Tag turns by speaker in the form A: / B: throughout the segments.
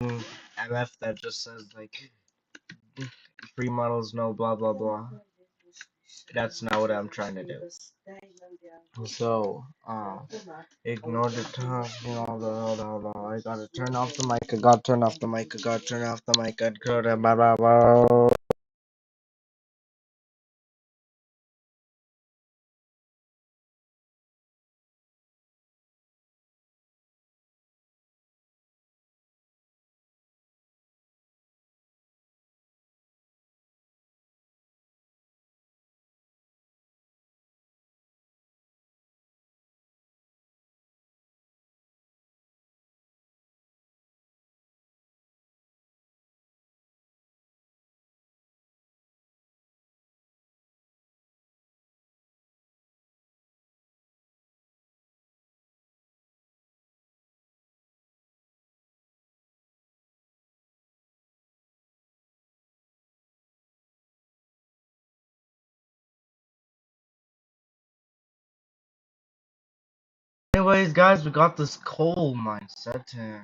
A: fucking MF that just says like free models, no blah blah blah. That's not what I'm trying to do. So, ignore the talk, hold on. I gotta turn off the mic. I gotta turn off the mic. I gotta turn off the mic. I gotta blah blah blah. Anyways, guys, we got this coal mine set in.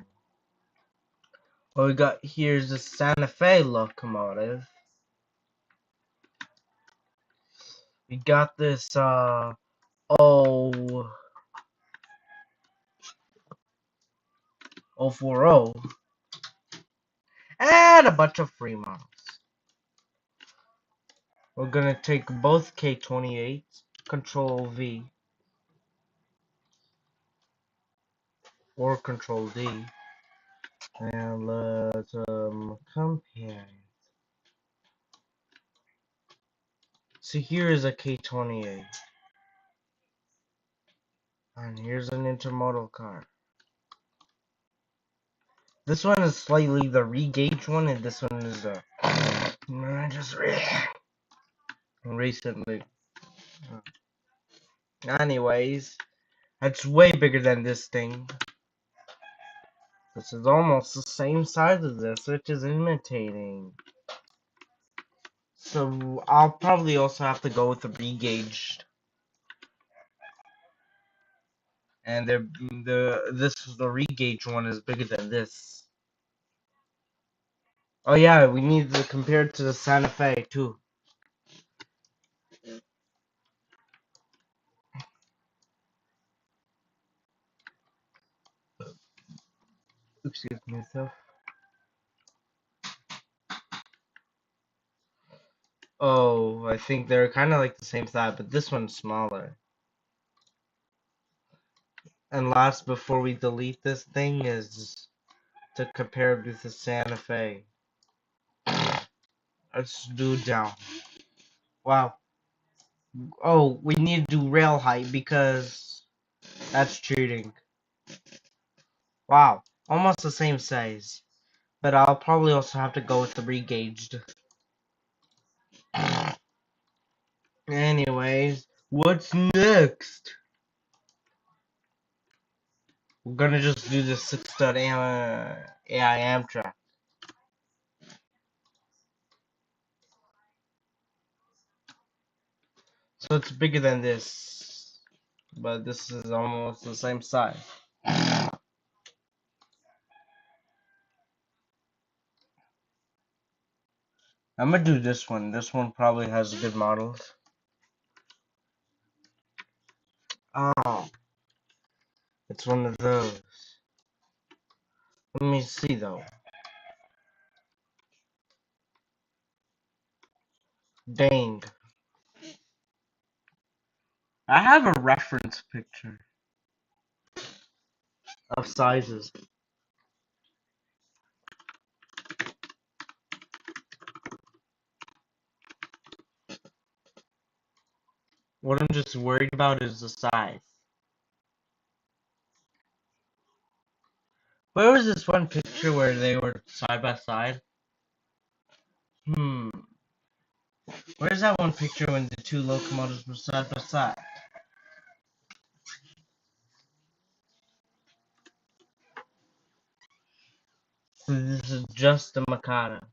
A: What we got here is the Santa Fe locomotive. We got this O 040 and a bunch of free models. We're gonna take both K28, Control V or Control D, and let's compare. So here is a K28, and here's an intermodal car. This one is slightly the re-gauge one, and this one is the just recently. Anyways, that's way bigger than this thing. This is almost the same size as this, which is imitating. So I'll probably also have to go with the re-gauged. And the re-gauge one is bigger than this. Oh yeah, we need to compare it to the Santa Fe too. Excuse myself. Oh, I think they're kind of like the same size, but this one's smaller. And last, before we delete this thing, is to compare it with the Santa Fe. Let's do down. Wow. Oh, we need to do rail height because that's cheating. Wow. Almost the same size. But I'll probably also have to go with the re-gauged. Anyways, what's next? We're gonna just do the 6-stud AI Amtrak. So it's bigger than this, but this is almost the same size. I'm gonna do this one. This one probably has good models. Oh, it's one of those. Let me see though. Dang. I have a reference picture of sizes. What I'm just worried about is the size. Where was this one picture where they were side by side? Where's that one picture when the two locomotives were side by side? So this is just the Makata.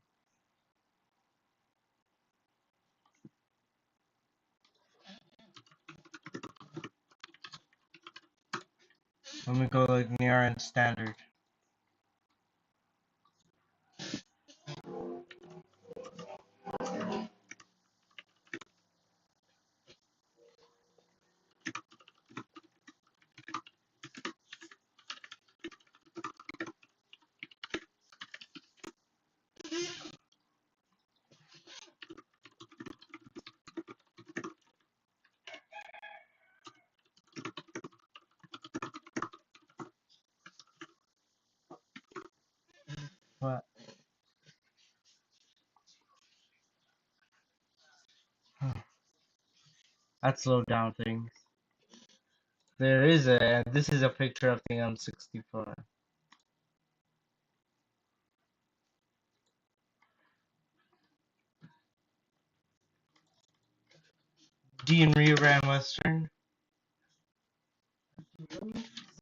A: Let me go like near and standard. That slowed down things. This is a picture of the M64. D and Rio Grande Western,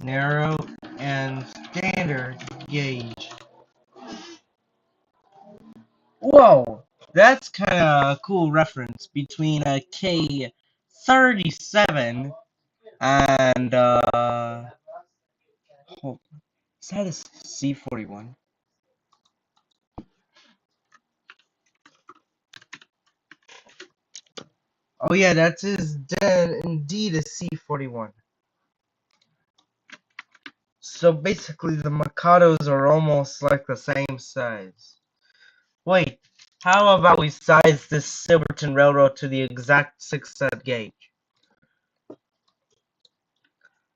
A: narrow and standard gauge. Whoa, that's kind of a cool reference between a K37 and is that a C41? Oh yeah, that is indeed a C41. So basically the Mikados are almost like the same size. Wait, how about we size this Silverton Railroad to the exact 6-set gauge?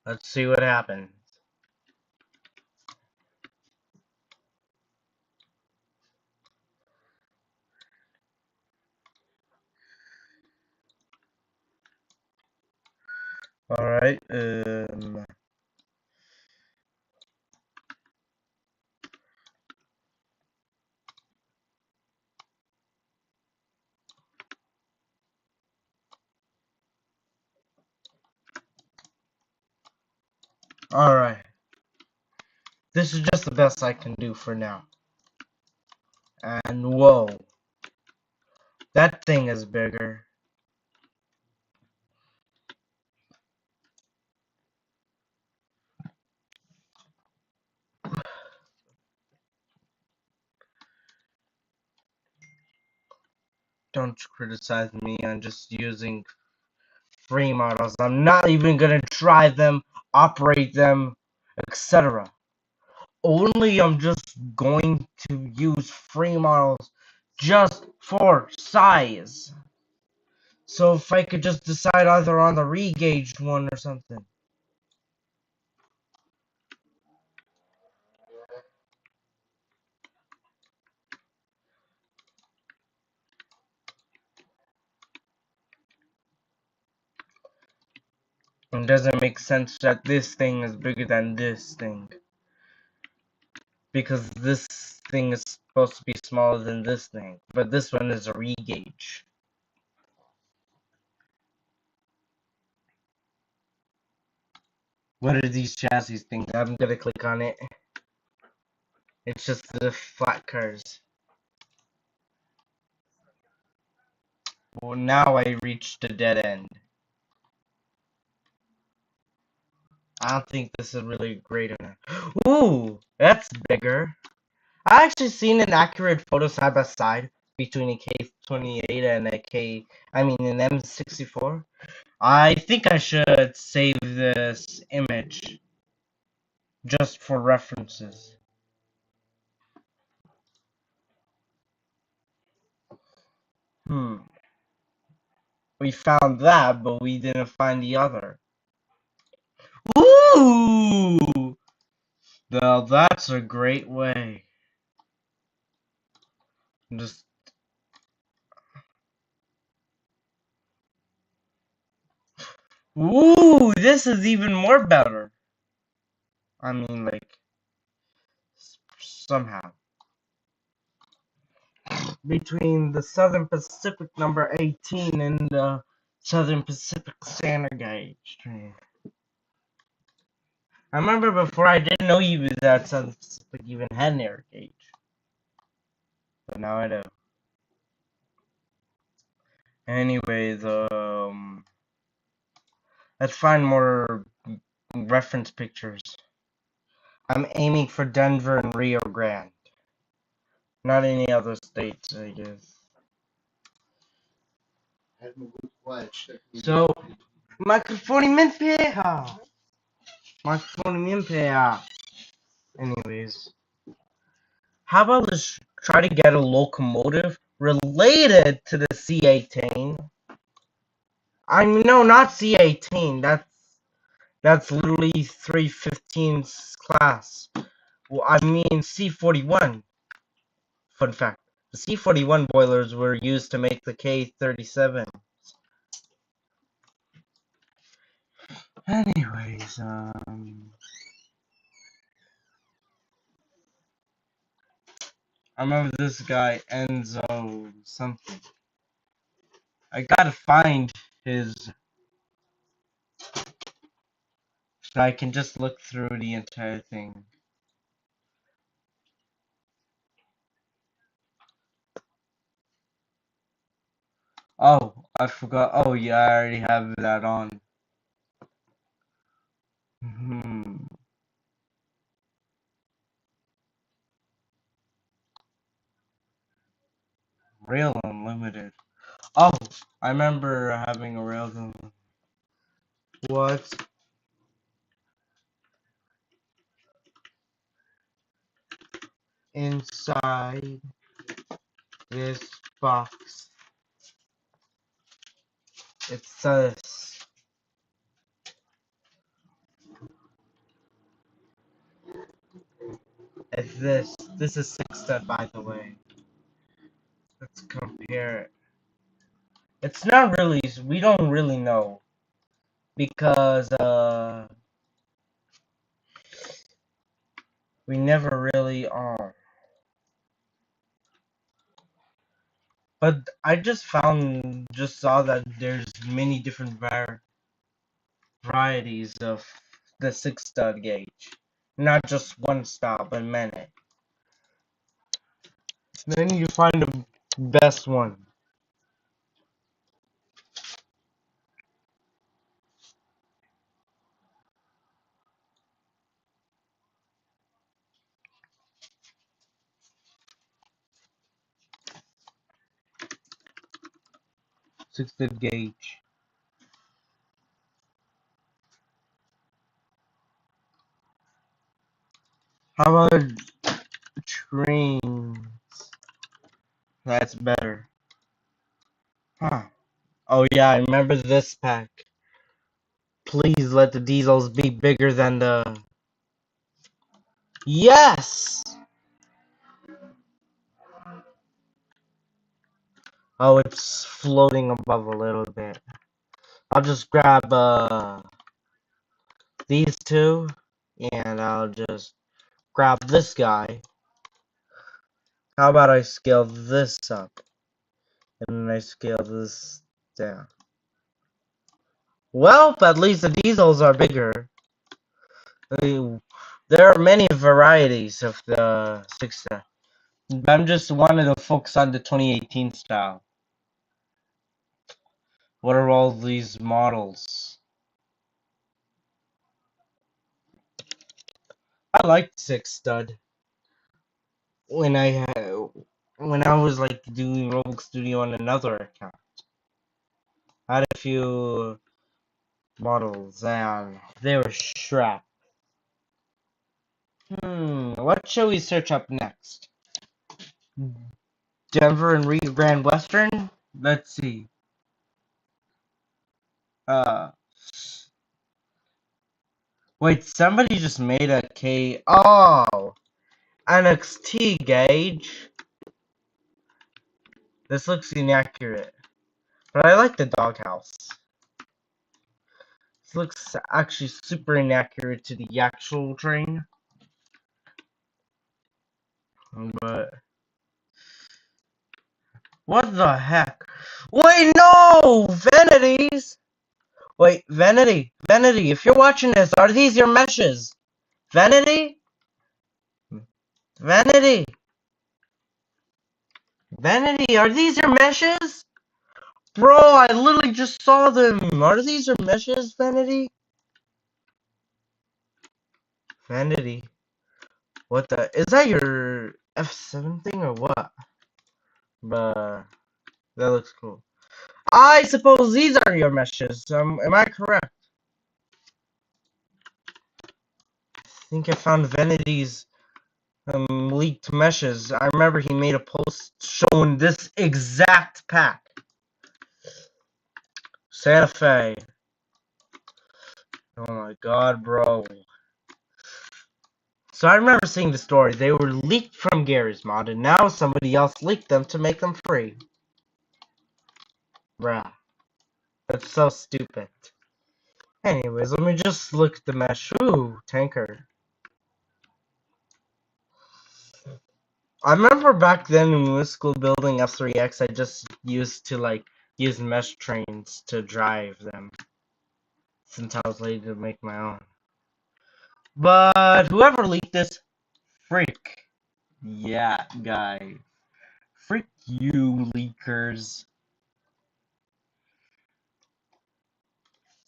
A: Let's see what happens. Alright, alright. This is just the best I can do for now. And whoa, that thing is bigger. Don't criticize me on just using free models. I'm not even gonna try them, operate them, etc. Only I'm just going to use free models just for size. So if I could just decide either on the re-gauged one or something. It doesn't make sense that this thing is bigger than this thing. Because this thing is supposed to be smaller than this thing. But this one is a re-gauge. What are these chassis things? I'm gonna click on it. It's just the flat cars. Well, now I reached a dead end. I don't think this is really great enough. Ooh, that's bigger. I actually seen an accurate photo side by side between a K28 and an M64. I think I should save this image just for references. We found that, but we didn't find the other. Ooh! Now that's a great way. Just ooh, this is even more better. I mean, like, somehow. Between the Southern Pacific number 18 and the Southern Pacific standard gauge train. I remember before I didn't know even that Southern Pacific even had an air gauge. But now I do. Anyways, let's find more reference pictures. I'm aiming for Denver and Rio Grande. Not any other states, I guess. So, microphone impaired. Microphone impaired. Anyways, how about let's try to get a locomotive related to the C18? I mean, no, not C18. That's literally 315's class. Well, I mean C41. Fun fact: the C41 boilers were used to make the K37. I remember this guy, Enzo something. I gotta find his, so I can just look through the entire thing. Oh, I forgot. Oh yeah, I already have that on. Rail Unlimited. Oh, I remember having a Rail Unlimited. What's inside this box? It says it's this. This is 6 stud, by the way. Let's compare it. It's not really. We don't really know because we never really But I just saw that there's many different varieties of the 6 stud gauge, not just one style, but many. Then you find the best one. Six-stud gauge. How about trains? That's better. Huh. Oh yeah, I remember this pack. Please let the diesels be bigger than the... Yes! Oh, it's floating above a little bit. I'll just grab these two, and I'll just grab this guy. How about I scale this up, and then I scale this down. Well, at least the diesels are bigger. There are many varieties of the 6-stud. I'm just wanted to focus on the 2018 style. What are all these models? I liked 6-stud when I was like doing Roblox Studio on another account. I had a few models and they were strapped. What shall we search up next? Denver and Rio Grande Western? Let's see. Wait, somebody just made a Oh! NXT gauge. This looks inaccurate. But I like the doghouse. This looks actually super inaccurate to the actual train. But what the heck? Wait, no! Vanities! Wait, Vanity, if you're watching this, are these your meshes? Vanity? Vanity, are these your meshes? Bro, I literally just saw them. Are these your meshes, Vanity? Vanity, what the? Is that your F7 thing or what? But that looks cool. I suppose these are your meshes. Am I correct? I think I found Vanity's leaked meshes. I remember he made a post showing this exact pack. Santa Fe. Oh my god, bro. So I remember seeing the story. They were leaked from Garry's Mod, and now somebody else leaked them to make them free. Bruh. That's so stupid. Anyways, let me just look at the mesh. Ooh, tanker. I remember back then when we were school building F3X, I just used to like use mesh trains to drive them since I was lazy to make my own. But whoever leaked this, freak. Yeah, guy. Freak you, leakers.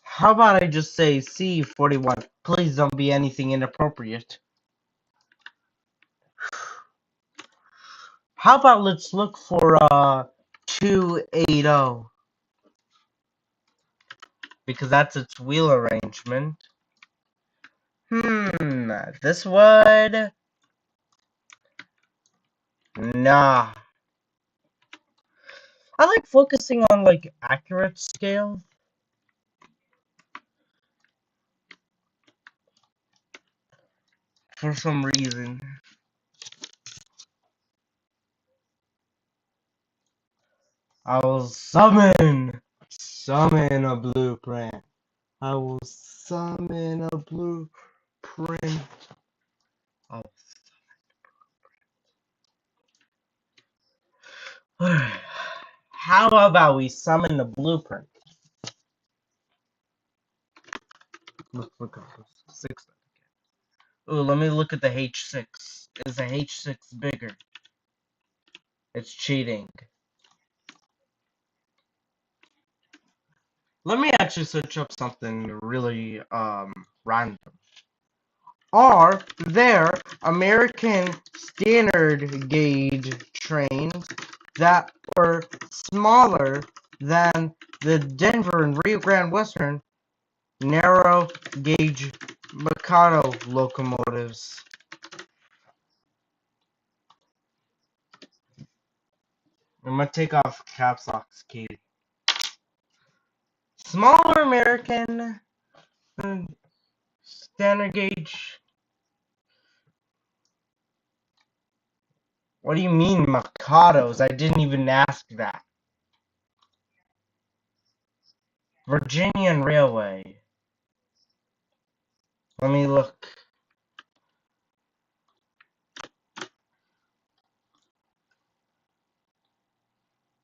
A: How about I just say C41? Please don't be anything inappropriate. How about let's look for 280? Because that's its wheel arrangement. This would... Nah. I like focusing on, like, accurate scale. For some reason. I will summon a blueprint. I will summon a blueprint. Oh. How about we summon the blueprint? Look at this. 6. Ooh, let me look at the H6. Is the H6 bigger? It's cheating. Let me actually search up something really random. Are there American standard gauge trains that were smaller than the Denver and Rio Grande Western narrow gauge Mikado locomotives? I'm gonna take off caps lock key. Smaller American standard gauge. What do you mean Mikados? I didn't even ask that. Virginian Railway. Let me look.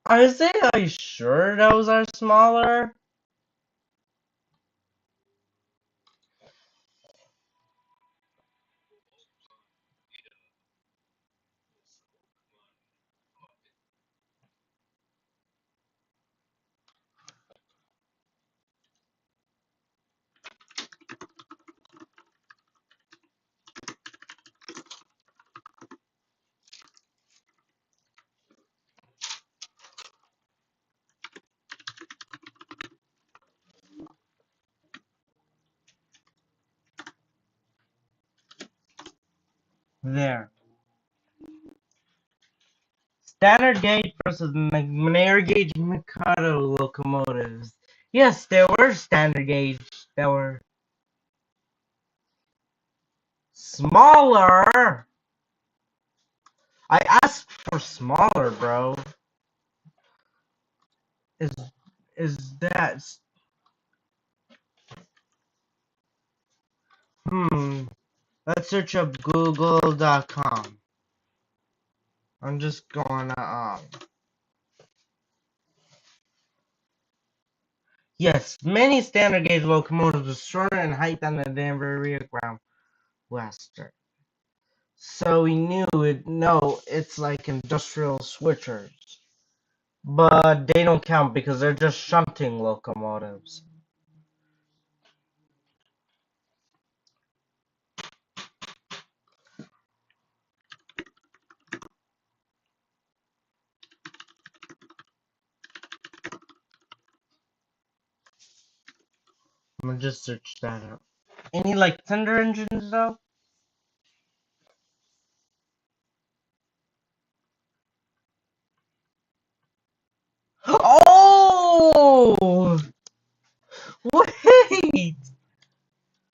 A: Isaiah, are you sure those are smaller? There. Standard gauge versus narrow gauge Mikado locomotives. Yes, there were standard gauge that were smaller. I asked for smaller, bro. Is that... Let's search up google.com. I'm just going Yes, many standard gauge locomotives are shorter in height than the Denver Rio Grande Western. So we knew it. No, it's like industrial switchers. But they don't count because they're just shunting locomotives. I'm gonna just search that up. Any like thunder engines though? Oh! Wait!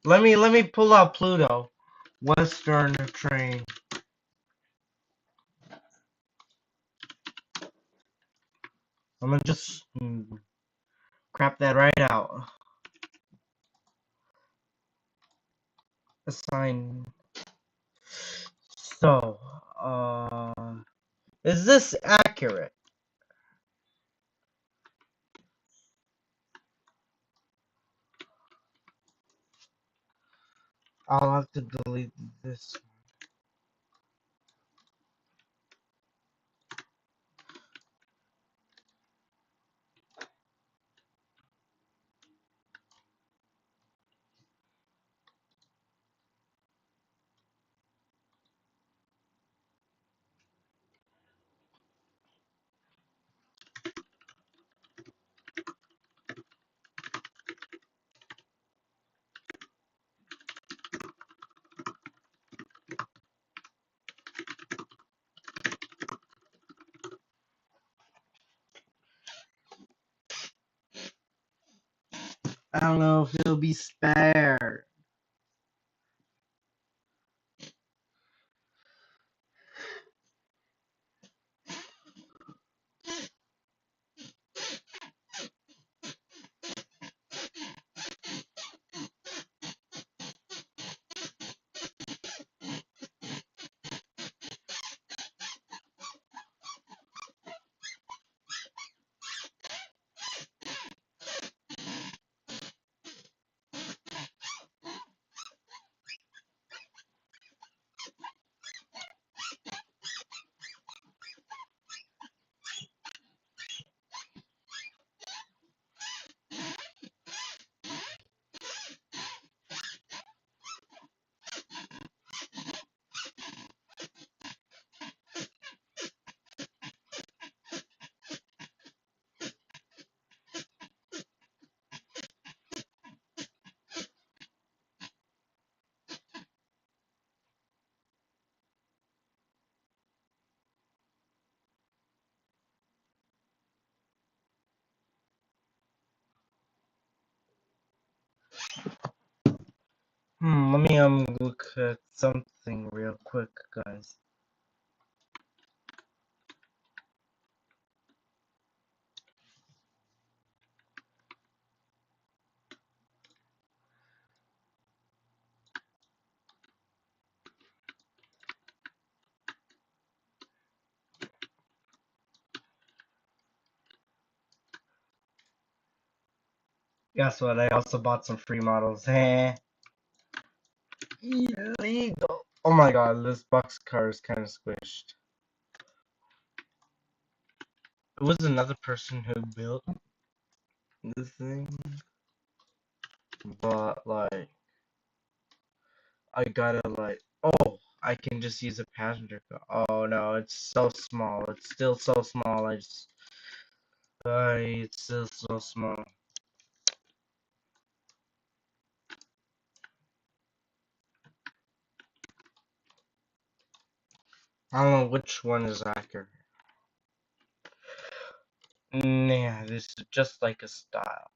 A: Let me pull out Pluto. Western train. I'm gonna just crap that right out. assign. So, is this accurate? I'll have to delete this. I don't know if it'll be spared. Let me look at something real quick, guys. Guess what? I also bought some free models. Illegal. Oh my god, this boxcar is kind of squished. It was another person who built this thing, but like, I gotta like, oh, I can just use a passenger car. Oh no, it's so small. It's still so small. It's still so small. I don't know which one is accurate. Yeah, this is just like a style.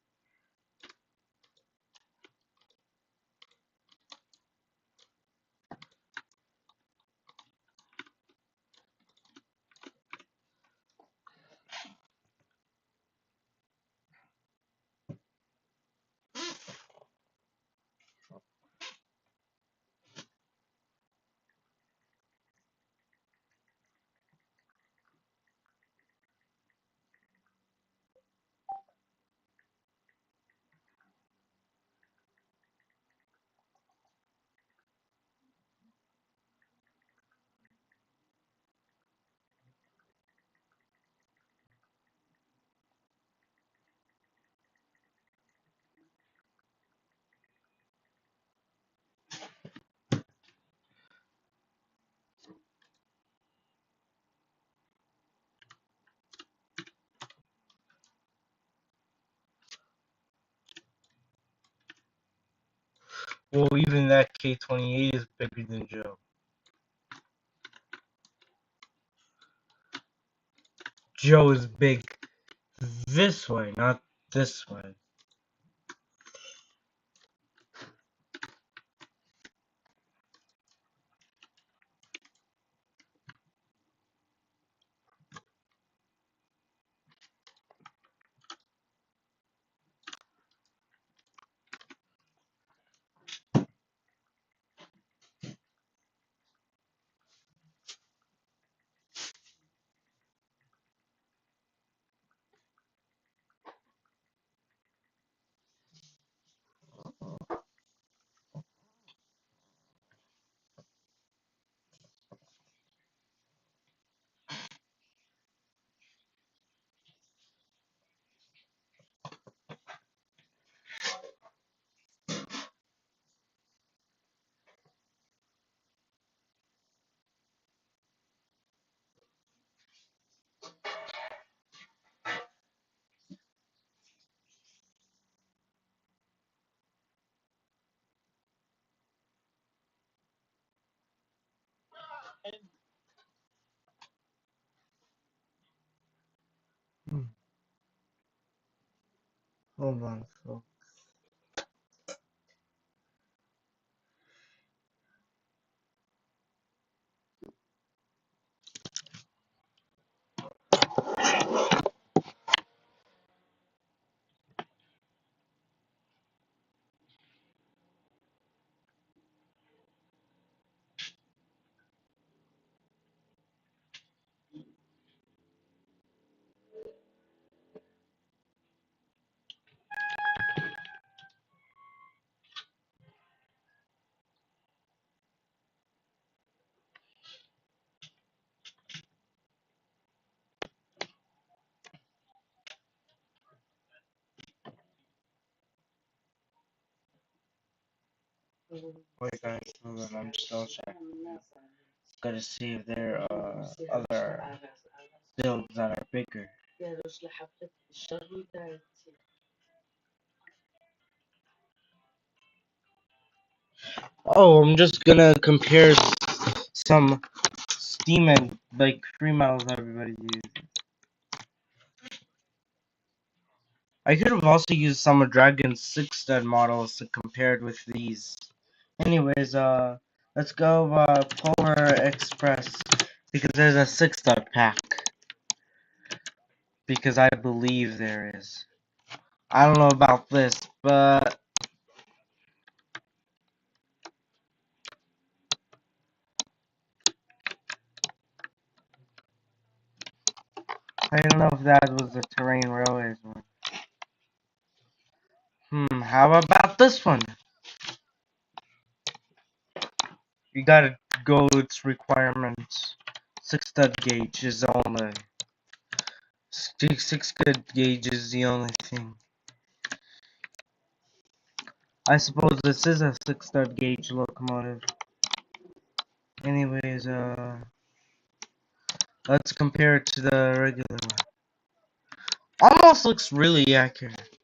A: Well, even that K28 is bigger than Joe. Joe is big this way, not this way. Hmm, hold on. So, wait, guys, hold on. I'm still checking. Gotta see if there are other builds that are bigger. Oh, I'm just gonna compare some Steam and like free models everybody uses. I could have also used some of Dragon's 6-stud models to compare it with these. Anyways, let's go Polar Express because there's a 6-stud pack. Because I believe there is. I don't know about this, but I don't know if that was the Terrain Railways one. How about this one? You gotta go its requirements. 6-stud gauge is the only. 6-stud gauge is the only thing. I suppose this is a 6-stud gauge locomotive. Anyways, let's compare it to the regular one. Almost looks really accurate.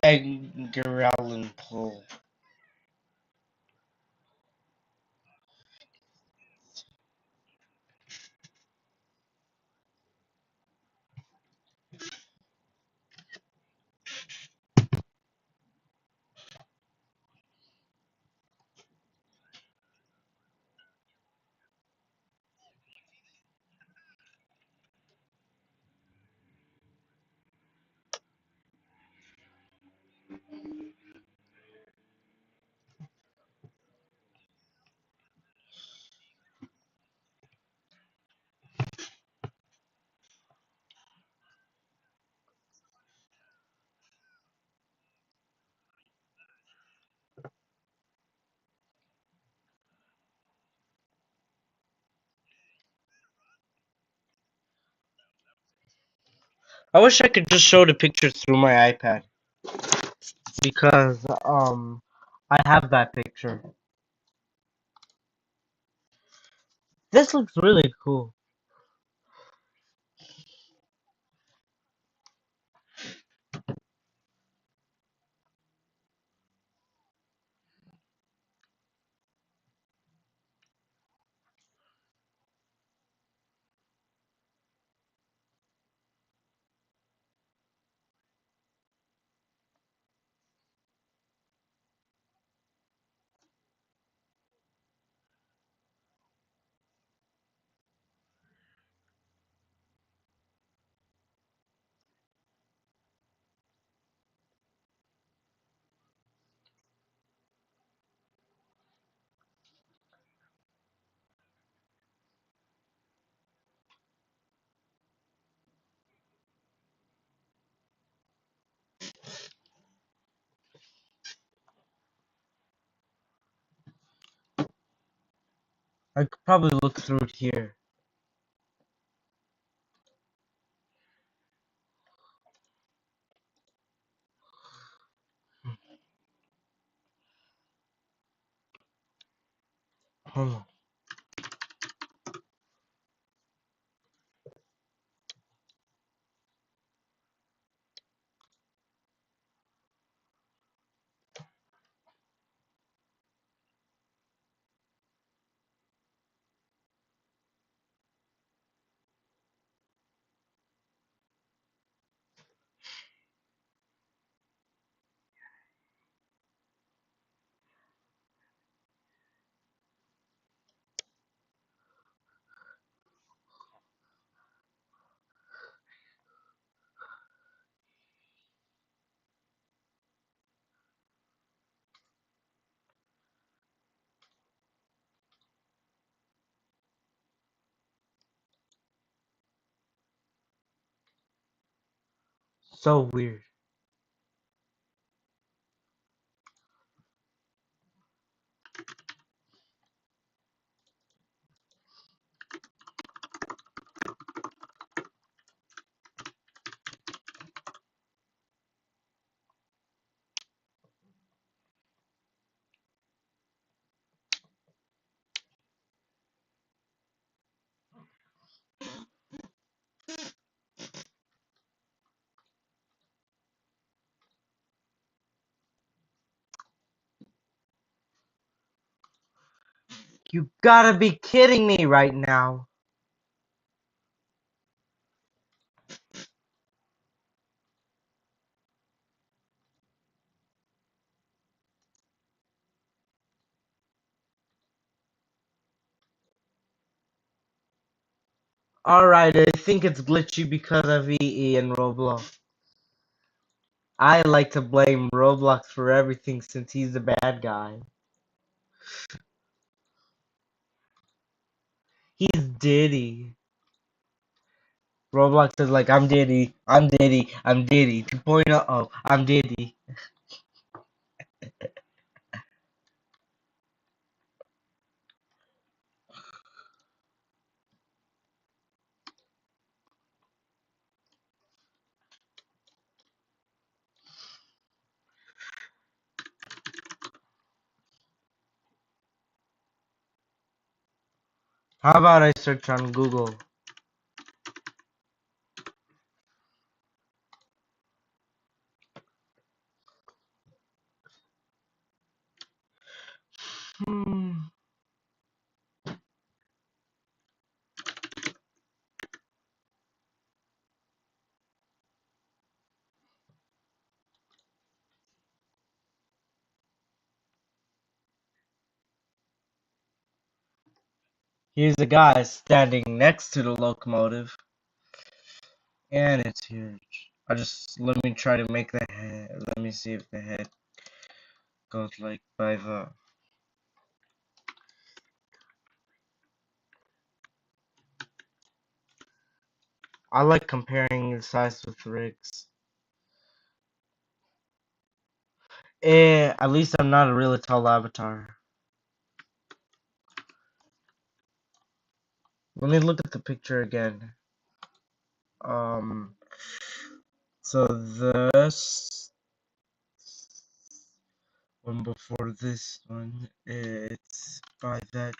A: Edgar Allan Poe. I wish I could just show the picture through my iPad because I have that picture. This looks really cool. I could probably look through it here. Hold on. So weird. You gotta be kidding me right now. Alright, I think it's glitchy because of EE and Roblox. I like to blame Roblox for everything since he's the bad guy. He's Diddy. Roblox is like, I'm Diddy, I'm Diddy, I'm Diddy 2.0, I'm Diddy. How about I search on Google? Hmm. Here's a guy standing next to the locomotive, and it's huge. Let me try to make the head. Let me see if the head goes like by the. I like comparing the size with rigs. At least I'm not a really tall avatar. Let me look at the picture again. Um, so this one before this one, it's by that.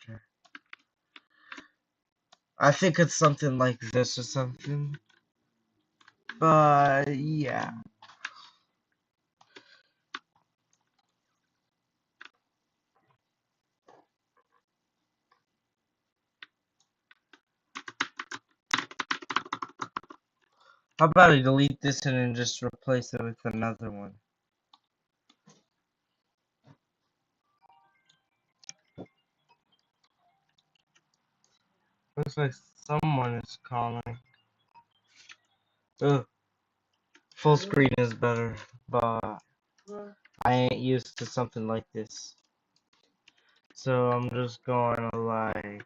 A: I think it's something like this or something. But yeah. How about I delete this and then just replace it with another one? Looks like someone is calling. Ugh, full screen is better, but I ain't used to something like this. So I'm just going to like.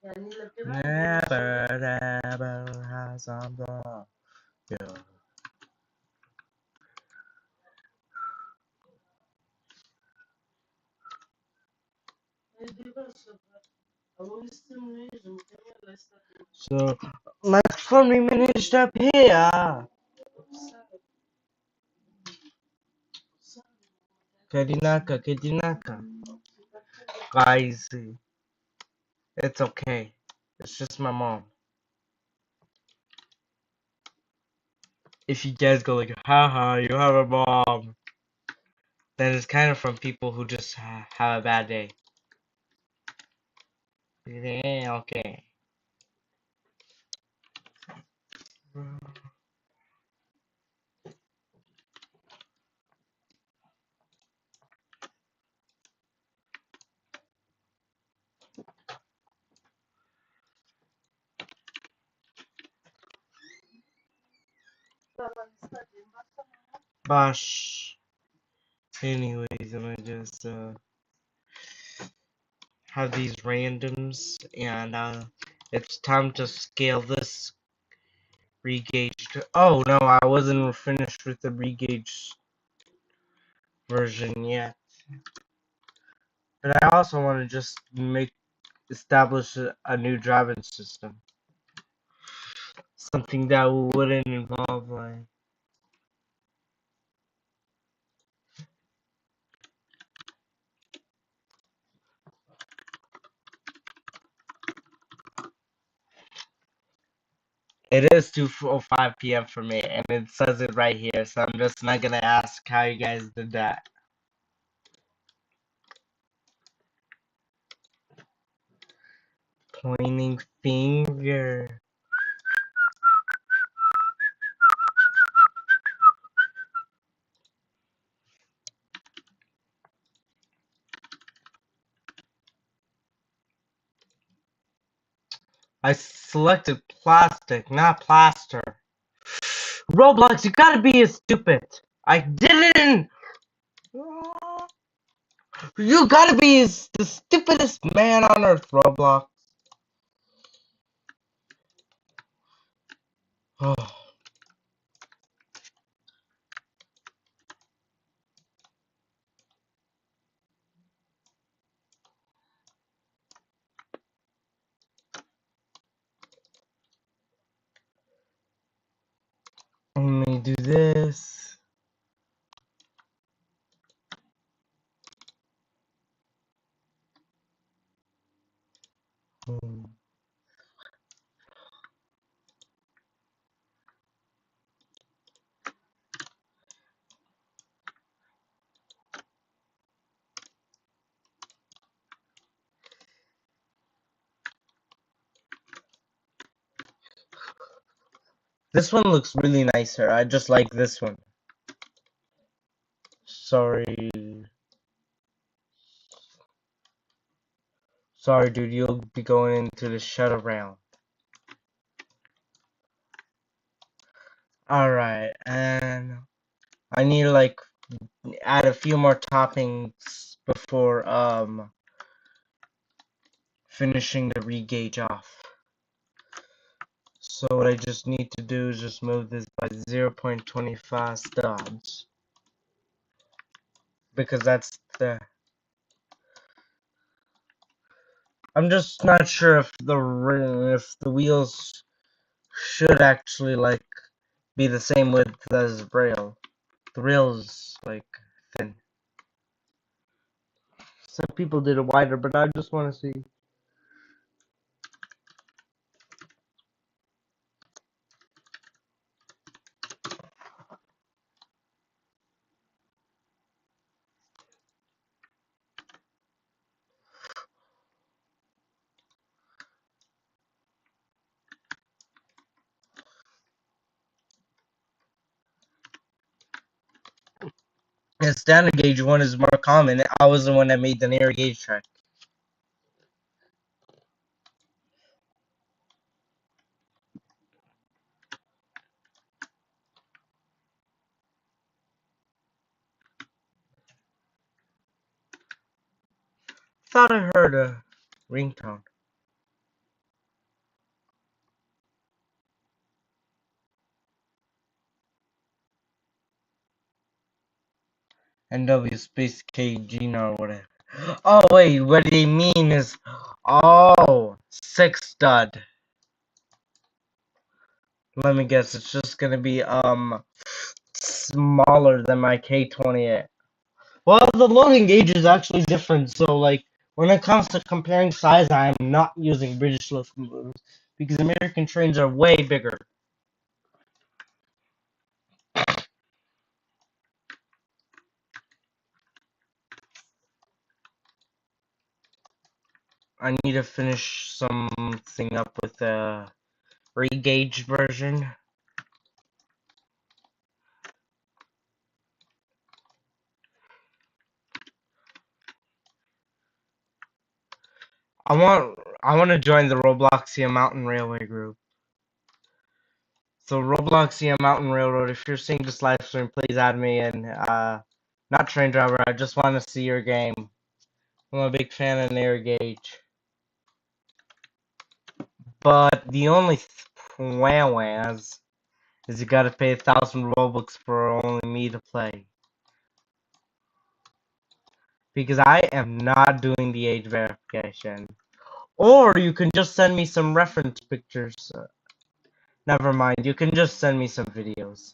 A: Never ever has something. Yeah. So, microphone managed up here. Kadinaka, Kadinaka. Guys, it's okay. It's just my mom. If you guys go like, haha, you have a mom, then it's kind of from people who just have a bad day. Yeah, okay. Bosh. Anyways, I'm gonna just have these randoms, and it's time to scale this regauge. Oh no, I wasn't finished with the regauge version yet. But I also want to just establish a new driving system. Something that wouldn't involve like. It is 2:05 p.m. for me, and it says it right here, so I'm just not gonna ask how you guys did that. Pointing finger. I selected plastic, not plaster. Roblox, you gotta be as stupid. I didn't. You gotta be the stupidest man on earth, Roblox. Oh. Let me do this. This one looks really nicer. I just like this one. Sorry. Sorry, dude. You'll be going into the shut round. Alright, and I need to like add a few more toppings before finishing the regauge off. So what I just need to do is just move this by 0.25 stubs, because that's the. I'm just not sure if the wheels should actually like be the same width as the rail. The rail's like thin. Some people did it wider, but I just want to see. The standard gauge one is more common. I was the one that made the narrow gauge track. Thought I heard a ringtone. NW space K Gina or whatever. Oh wait, what they mean is, oh, 6 stud. Let me guess, it's just gonna be smaller than my K28. Well, the loading gauge is actually different, so like when it comes to comparing size, I am not using British locomotives because American trains are way bigger. I need to finish something up with a re-gauge version. I want to join the Robloxia Mountain Railway group. So Robloxia Mountain Railroad, if you're seeing this live stream, please add me in. Not Train Driver, I just want to see your game. I'm a big fan of Air Gauge. But the only is you gotta pay 1,000 Robux for only me to play. Because I am not doing the age verification. Or you can just send me some reference pictures. Never mind, you can just send me some videos.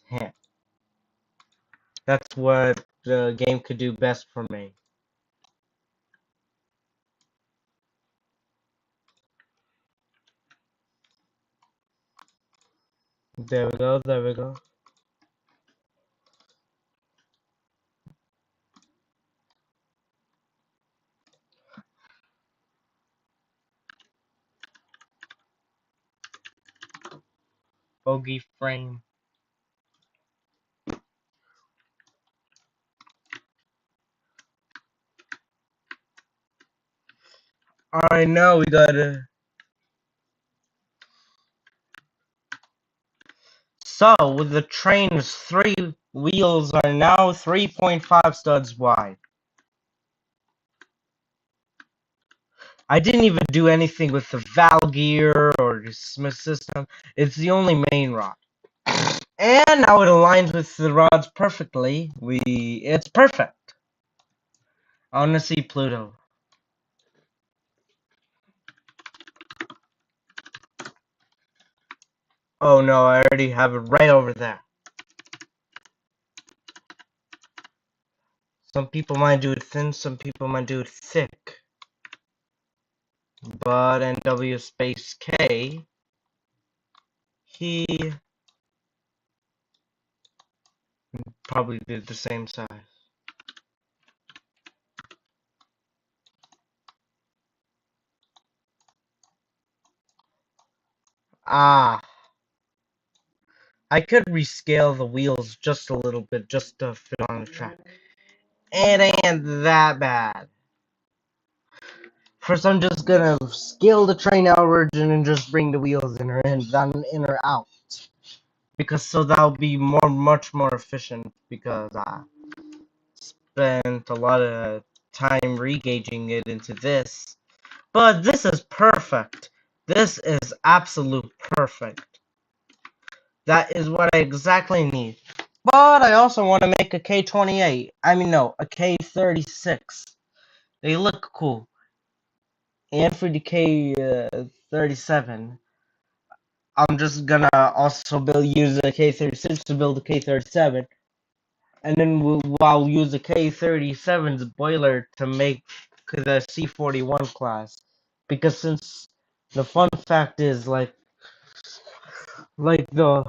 A: That's what the game could do best for me. There we go, there we go. Bogey frame. Alright, now we gotta... So, the train's 3 wheels are now 3.5 studs wide. I didn't even do anything with the valve gear or the Smith system. It's the only main rod. And now it aligns with the rods perfectly. It's perfect. I want to see Pluto. Oh no, I already have it right over there. Some people might do it thin, some people might do it thick. But NW space K, he probably did the same size. Ah, I could rescale the wheels just a little bit just to fit on the track. It ain't that bad. First, I'm just gonna scale the train outwards and just bring the wheels in or out. Because so that'll be much more efficient because I spent a lot of time re-gauging it into this. But this is perfect. This is absolute perfect. That is what I exactly need. But I also want to make a K28. I mean, no, a K36. They look cool. And for the K37, I'm just gonna also use a K36 to build a K37. And then I'll use the K37's boiler to make the C41 class. Because since the fun fact is, like the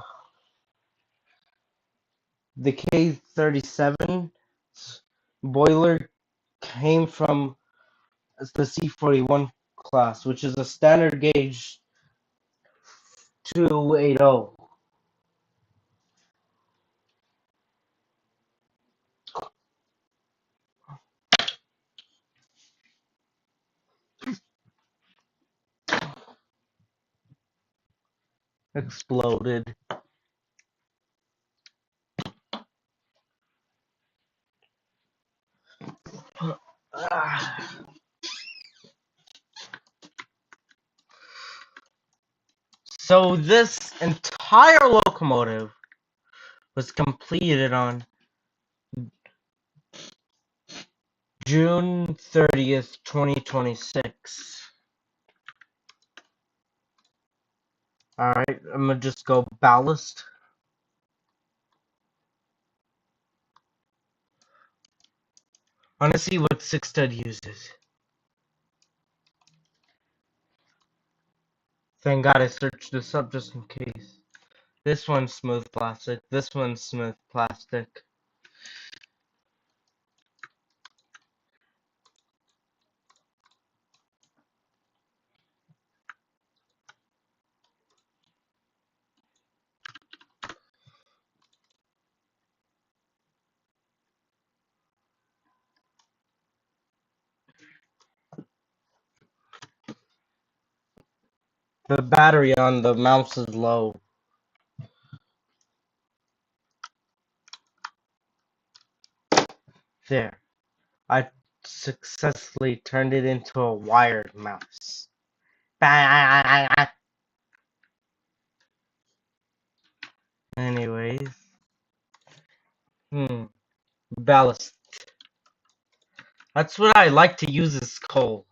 A: K37 boiler came from the C41 class, which is a standard gauge 280. Exploded. So this entire locomotive was completed on June 30th, 2026. Alright, I'm gonna just go ballast. I wanna see what Six Stud uses. Thank God I searched this up just in case. This one's smooth plastic. This one's smooth plastic. The battery on the mouse is low. There. I successfully turned it into a wired mouse. Anyways. Ballast. That's what I like to use as coal.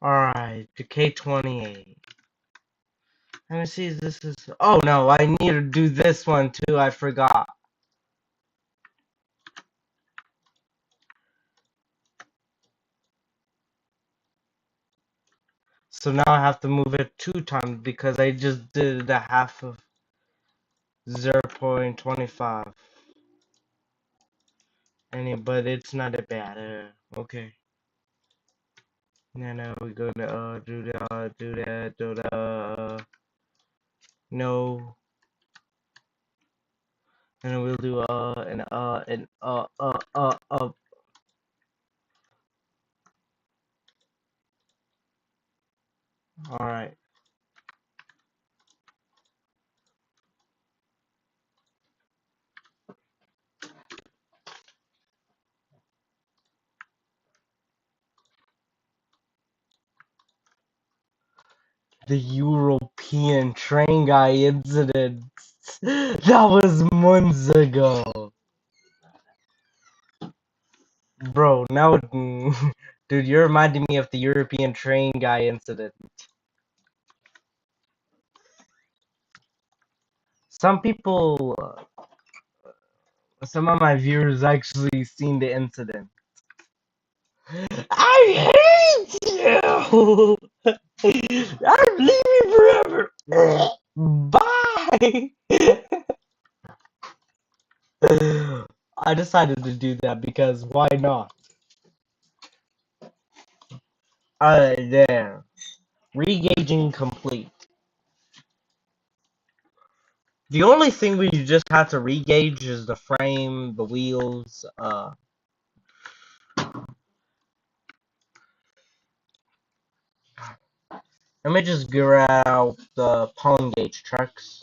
A: Alright, to K28. Let me see if this is... Oh no, I need to do this one too, I forgot. So now I have to move it 2 times because I just did the half of 0.25. But it's not a bad, okay. Now we're gonna do that, no. And we'll do Alright. The European train guy incident. That was months ago. Bro, now, dude, you're reminding me of the European train guy incident. Some people, some of my viewers actually seen the incident. I hate you! I'm leaving forever! Bye! I decided to do that because why not? There. Regauging complete. The only thing we just have to regauge is the frame, the wheels, let me just grab the pollen gauge trucks.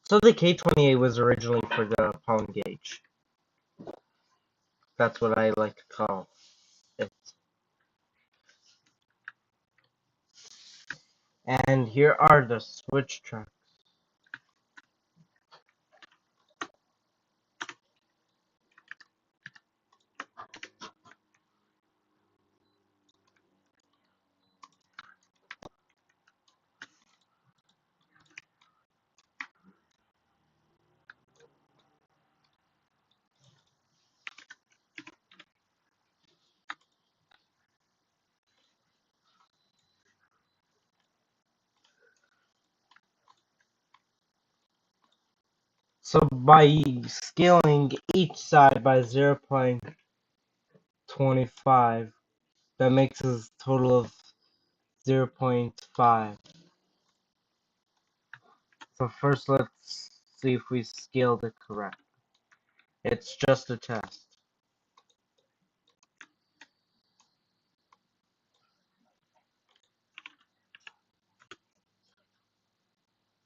A: So the K28 was originally for the pollen gauge. That's what I like to call it. And here are the switch trucks. So by scaling each side by 0.25, that makes a total of 0.5. So first let's see if we scaled it correct. It's just a test.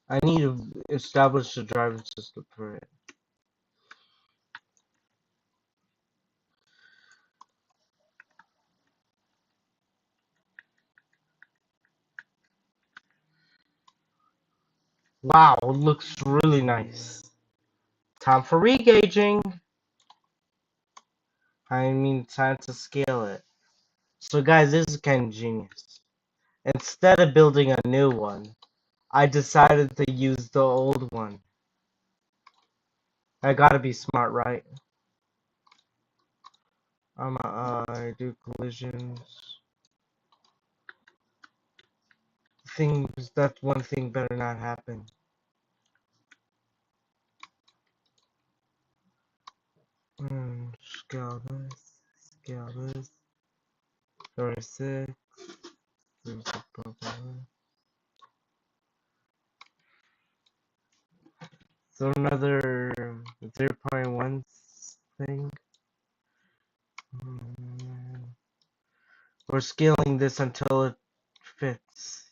A: I need to establish the driving system for it. Wow, it looks really nice. Time for regaging. I mean, time to scale it. So guys, this is kind of genius. Instead of building a new one, I decided to use the old one. I gotta be smart, right? I do collisions. Things, that one thing better not happen. Scale this, 36, so another 0.1 thing. We're scaling this until it fits.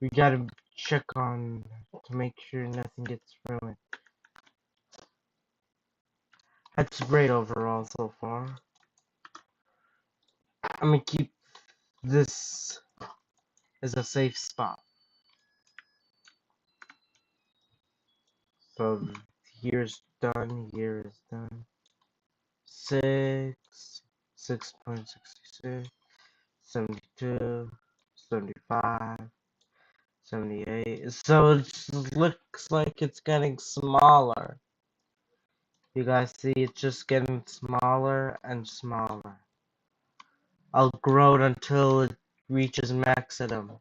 A: We gotta check on to make sure nothing gets ruined. That's great overall so far. I'm gonna keep this as a safe spot. So here's done, here is done. 6.66, 72, 75, 78. So it looks like it's getting smaller. You guys see it's just getting smaller and smaller. I'll grow it until it reaches maximum.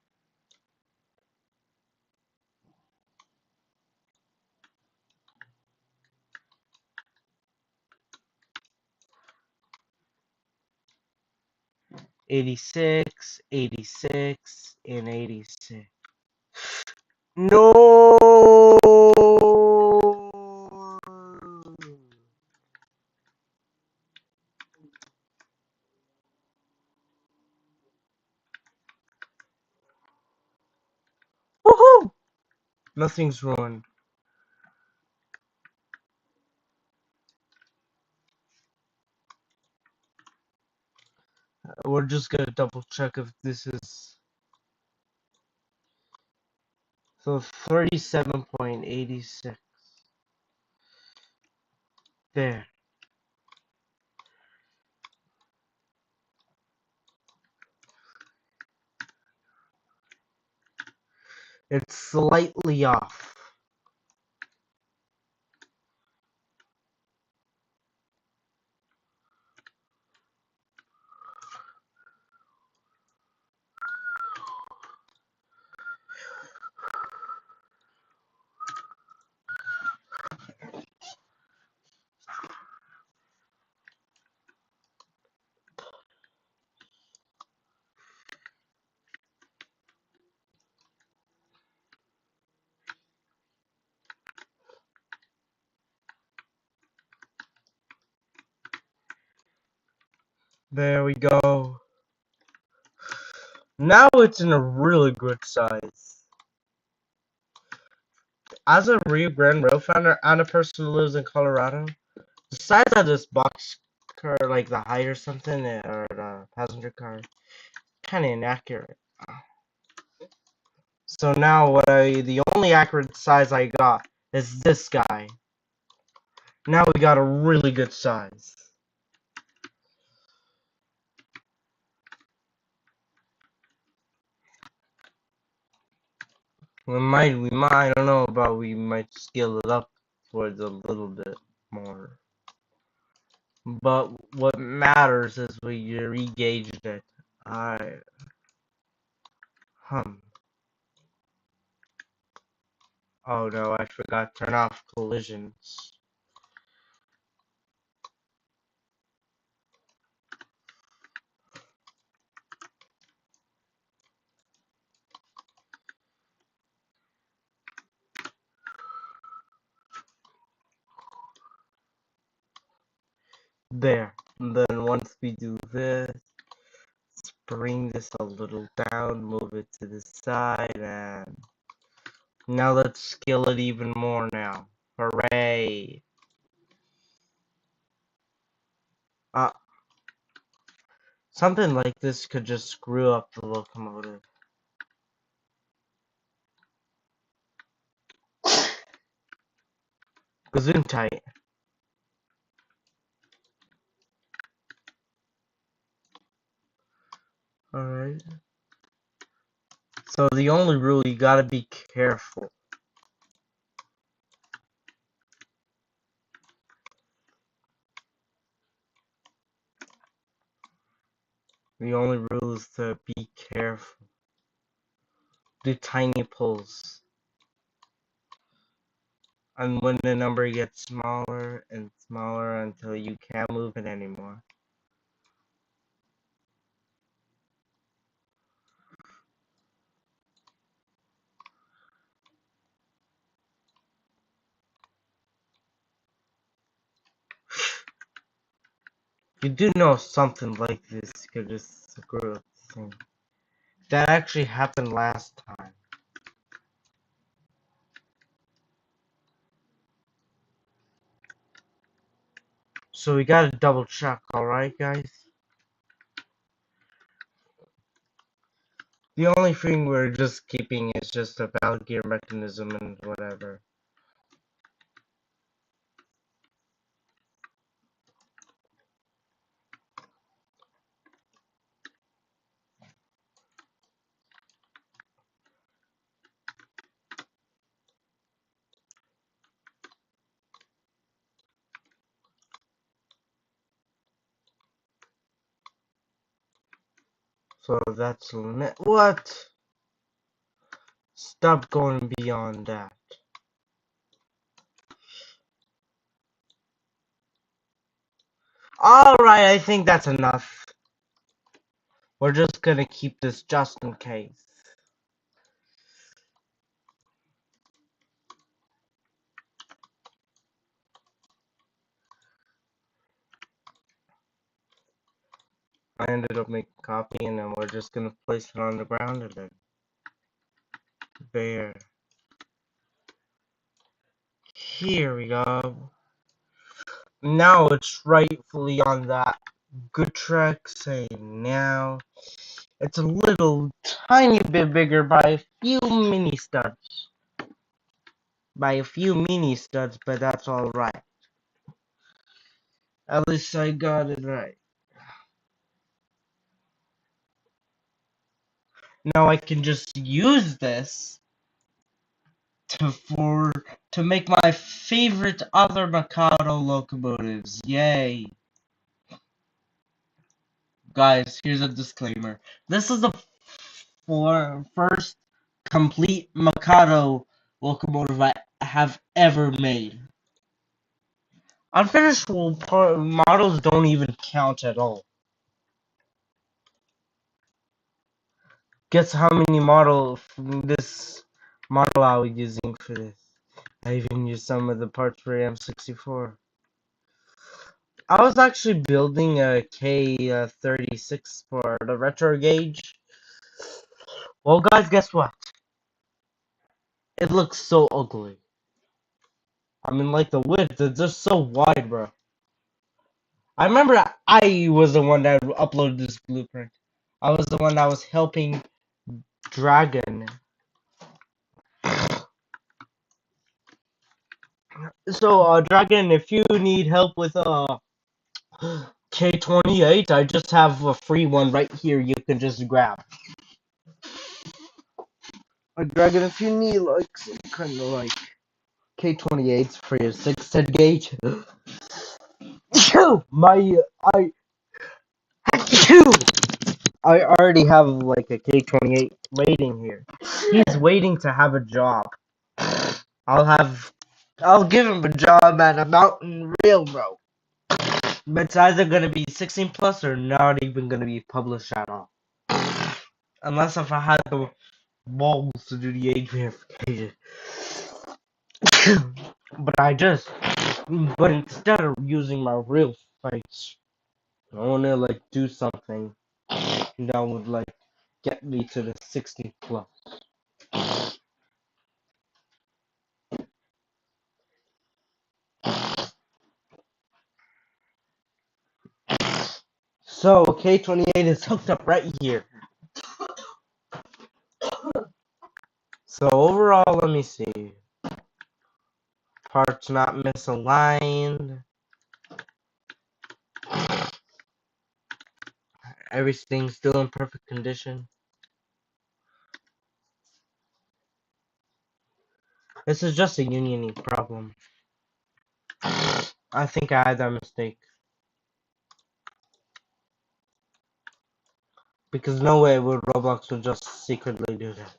A: '86, '86, and '86. No! Woohoo! Nothing's ruined. We're just gonna double check if this is. So 37.86. There. It's slightly off. There we go. Now it's in a really good size. As a Rio Grande Rail founder and a person who lives in Colorado, the size of this box car, like the height or something, or the passenger car, kind of inaccurate. So now the only accurate size I got is this guy. Now we got a really good size. I don't know about, we might scale it up towards a little bit more. But what matters is we regauged it. Alright. Oh no, I forgot to turn off collisions. There. And then once we do this, let's bring this a little down, move it to the side, and Now let's scale it even more now. Hooray! Uh, Something like this could just screw up the locomotive. Gesundheit. Alright. So the only rule, you gotta be careful. The only rule is to be careful. Do tiny pulls. And when the number gets smaller and smaller until you can't move it anymore. You do know something like this could just screw up the thing. That actually happened last time. So we gotta double check, alright guys? The only thing we're just keeping is just a valve gear mechanism and whatever. So that's what? Stop going beyond that. Alright, I think that's enough. We're just gonna keep this just in case. I ended up making a copy and then we're just gonna place it on the ground and then there. Here we go. Now it's rightfully on that good track. Say now. It's a little tiny bit bigger by a few mini studs. By a few mini studs, but that's alright. At least I got it right. Now I can just use this to make my favorite other Mikado locomotives. Yay! Guys, here's a disclaimer. This is the first complete Mikado locomotive I have ever made. Unfinished models don't even count at all. Guess how many this model I was using for this. I even used some of the parts for M64. I was actually building a K36 for the retro gauge. Well, guys, guess what? It looks so ugly. I mean, like the width, it's just so wide, bro. I remember I was the one that uploaded this blueprint. I was the one that was helping Dragon. So, Dragon, if you need help with K28, I just have a free one right here you can just grab. Dragon, if you need like some kind of like K28s for your 6-head gauge, I I already have like a K28 waiting here. He's waiting to have a job. I'll give him a job at a mountain railroad. But it's either gonna be 16 plus or not even gonna be published at all. Unless if I had the balls to do the age verification. But instead of using my real face, I wanna like do something that would like get me to the 60 plus. So K28 is hooked up right here. So overall, let me see. Parts not misaligned. Everything's still in perfect condition. This is just a union problem. I think I had that mistake. Because no way would Roblox would just secretly do that.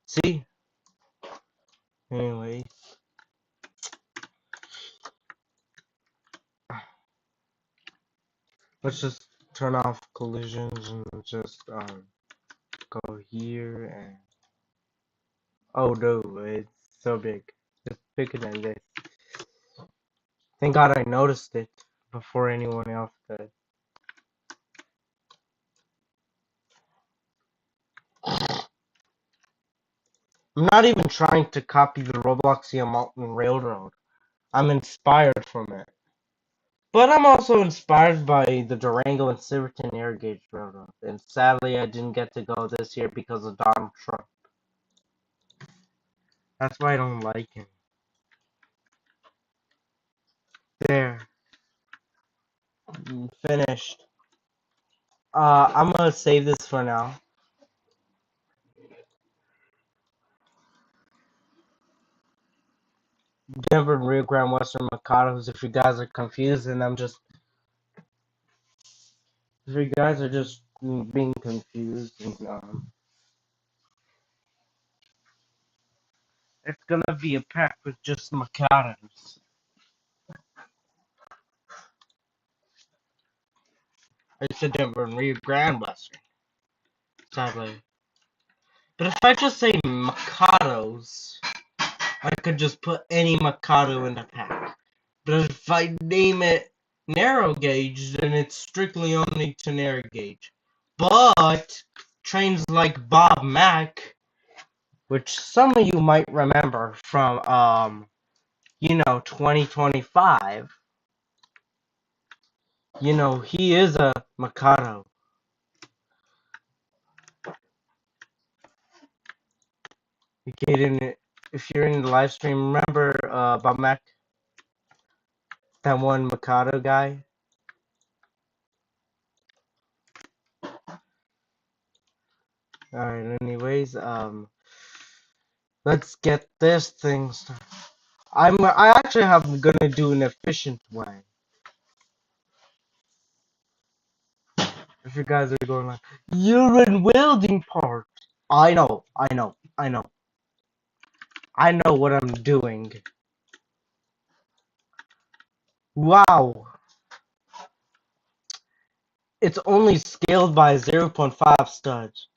A: See? Anyway. Let's just turn off collisions and just go here and oh no, it's so big. It's bigger than this. Thank God I noticed it before anyone else did. I'm not even trying to copy the Robloxia Mountain Railroad. I'm inspired from it. But I'm also inspired by the Durango and Silverton Air Gauge Railroad. And sadly, I didn't get to go this year because of Donald Trump. That's why I don't like him. There. Finished. I'm gonna save this for now. Denver and Rio Grande Western Mikados, if you guys are confused, and if you guys are just being confused, and, it's gonna be a pack with just Mikados. It's a Denver and Rio Grande Western, sadly. But if I just say Mikados, I could just put any Mikado in the pack. But if I name it narrow gauge, then it's strictly only to narrow gauge. But trains like Bob Mack, which some of you might remember from 2025, he is a Mikado. If you're in the live stream, remember Bob Mack, that one Mikado guy? Alright, anyways, let's get this thing started. I actually have gonna do an efficient way. If you guys are going like, you're in welding part. I know. I know what I'm doing. Wow. It's only scaled by 0.5 studs.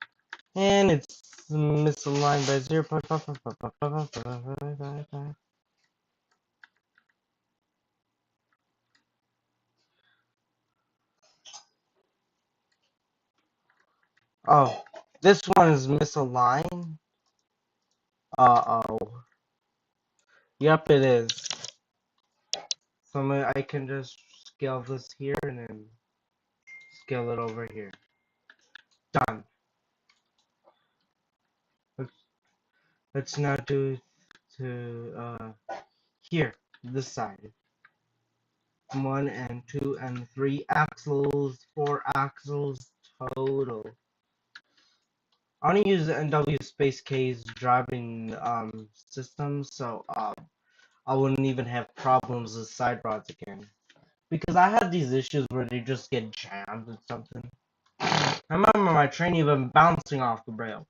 A: And it's misaligned by 0.5. Oh, this one is misaligned. Uh-oh. Yep, it is. So I can just scale this here and then scale it over here. Done. Let's now do to here, this side. 1 and 2 and 3 axles, 4 axles total. I want to use the NW Space K's driving system, so I wouldn't even have problems with side rods again. Because I had these issues where they just get jammed and something. I remember my train even bouncing off the rails.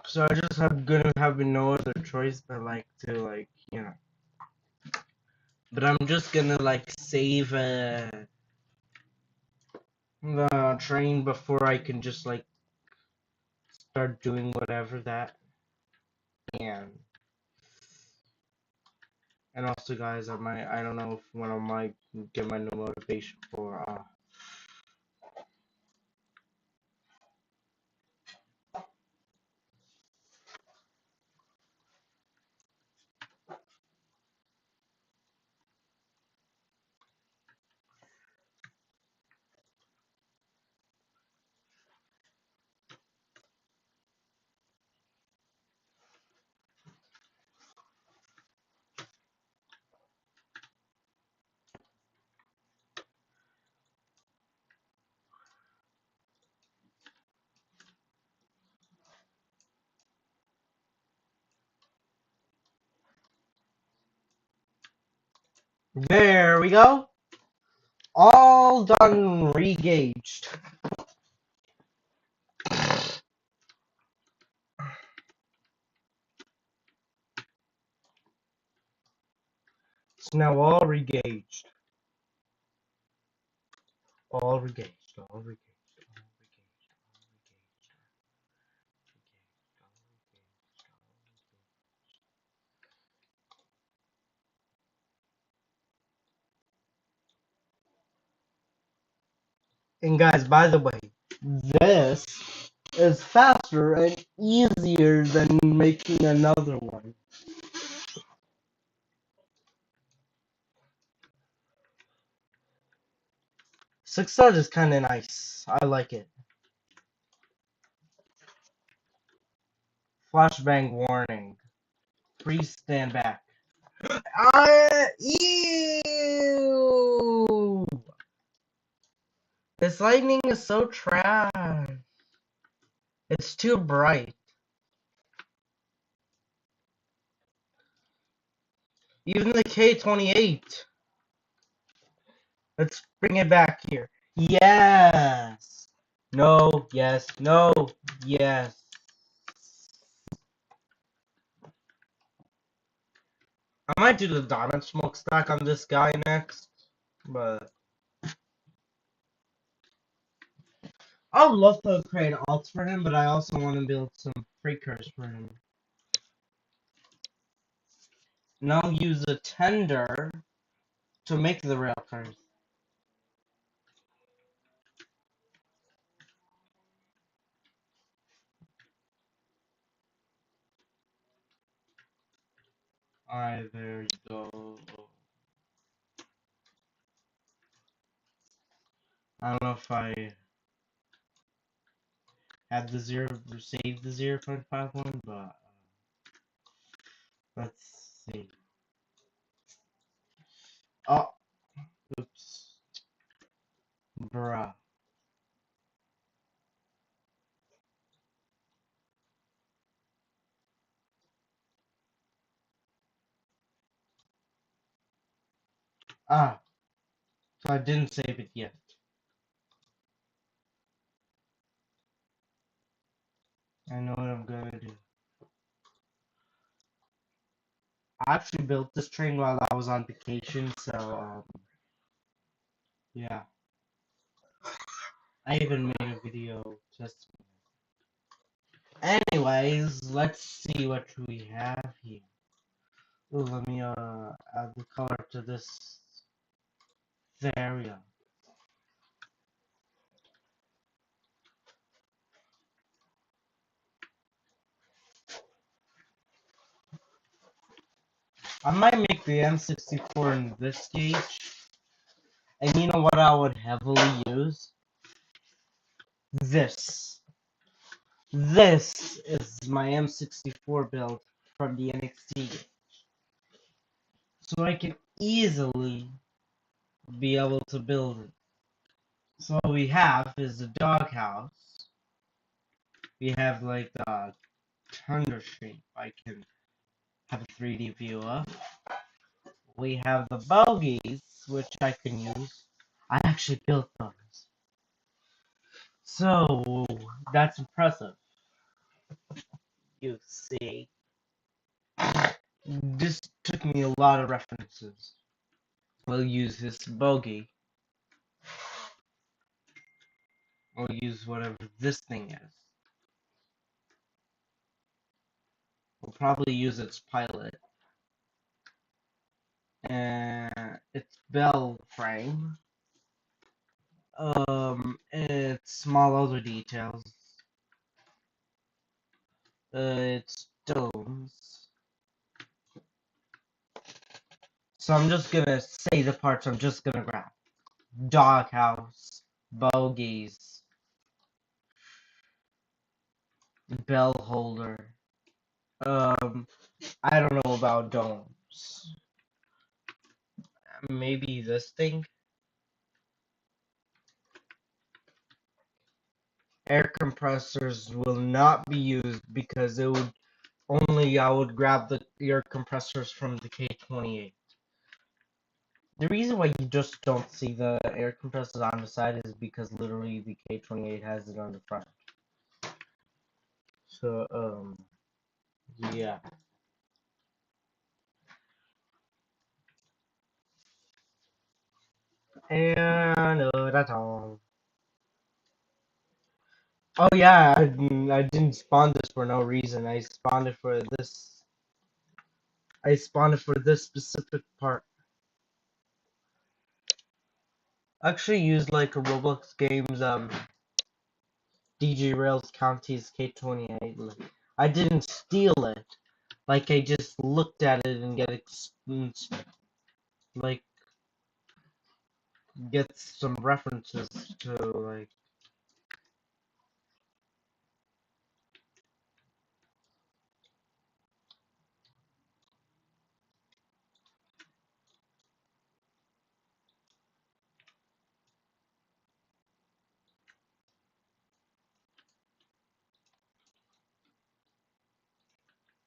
A: So I just gonna have no other choice but But I'm just gonna save the train before I can just start doing whatever that can. And also, guys, I don't know if when I might get my new motivation for There we go. All done, re-gauged. It's now all re-gauged. All re-gauged. All re-gauged. And guys, by the way, this is faster and easier than making another one. 6-star is kind of nice. I like it. Flashbang warning. Please stand back. Ew! This lightning is so trash. It's too bright. Even the K28. Let's bring it back here. Yes. No. Yes. No. Yes. I might do the diamond smokestack on this guy next, but I would love to create alts for him, but I also want to build some freakers for him. And I'll use a tender to make the rail cars. Alright, there you go. I don't know if I had the saved the 0.51, but let's see. Oh, oops. Bruh. Ah, so I didn't save it yet. I know what I'm gonna do. I actually built this train while I was on vacation, so, yeah. I even made a video just. Anyways, let's see what we have here. Ooh, let me, add the color to this. There we go. I might make the M64 in this gauge. And you know what I would heavily use? This. This is my M64 build from the NXT. So I can easily be able to build it. So what we have is the doghouse. We have like the tundra shape I can have a 3D view of. We have the bogies, which I can use. I actually built those. So, that's impressive. You see. This took me a lot of references. We'll use this bogey. We'll use whatever this thing is. We'll probably use its pilot. And its bell frame. Its small other details. Its domes. So I'm just gonna say the parts I'm just gonna grab. Doghouse, bogies, bell holder. I don't know about domes. Maybe this thing. Air compressors will not be used because it would only I would grab the air compressors from the K28. The reason why you just don't see the air compressors on the side is because literally the K28 has it on the front. So, yeah. And, that's all. Oh yeah, I didn't spawn this for no reason. I spawned it for this. I spawned it for this specific part. I actually used like a Roblox game's DJ Rails County's K28. I didn't steal it. Like I just looked at it and like get some references to like.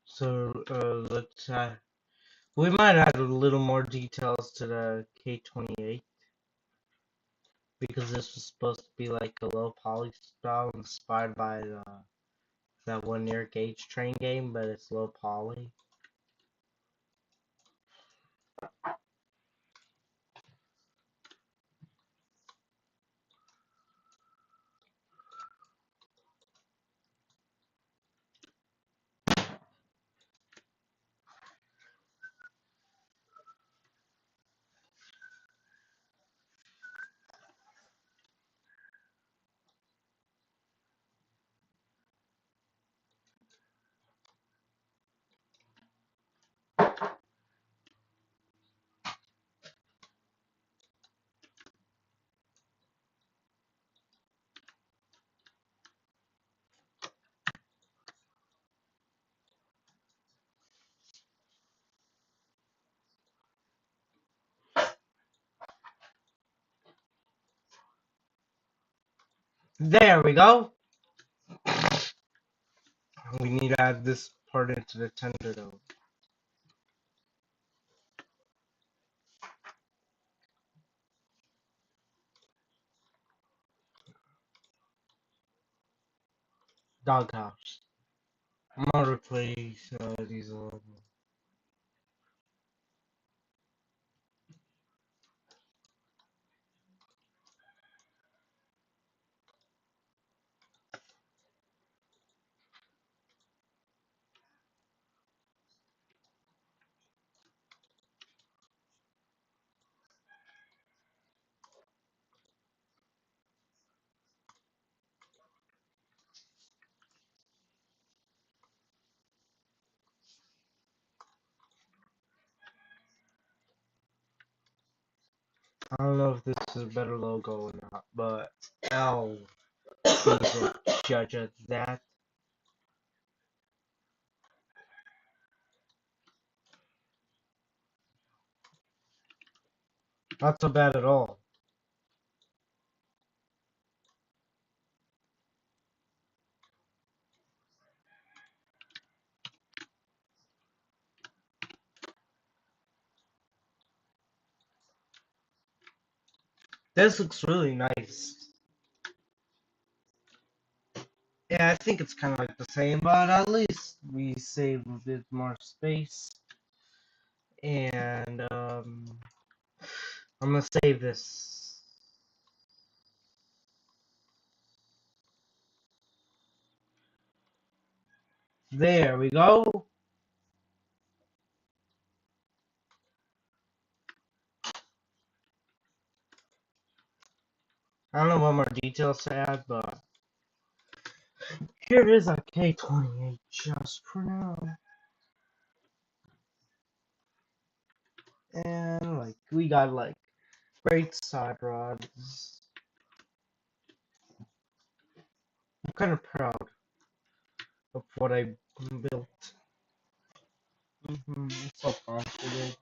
A: So let's we might add a little more details to the K28 because this was supposed to be like a low poly style inspired by that one near gauge train game, but it's low poly. There we go. We need to add this part into the tender though. Doghouse. I'm gonna replace these. I don't know if this is a better logo or not, but L will judge at that. Not so bad at all. This looks really nice. Yeah, I think it's kind of like the same, but at least we save a bit more space. And I'm gonna save this. There we go. I don't know what more details to add, but here is a K28 just for now. And like we got like great side rods. I'm kind of proud of what I built. I'm so confident.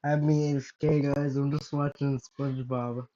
A: I'm AFK, guys. I'm just watching SpongeBob.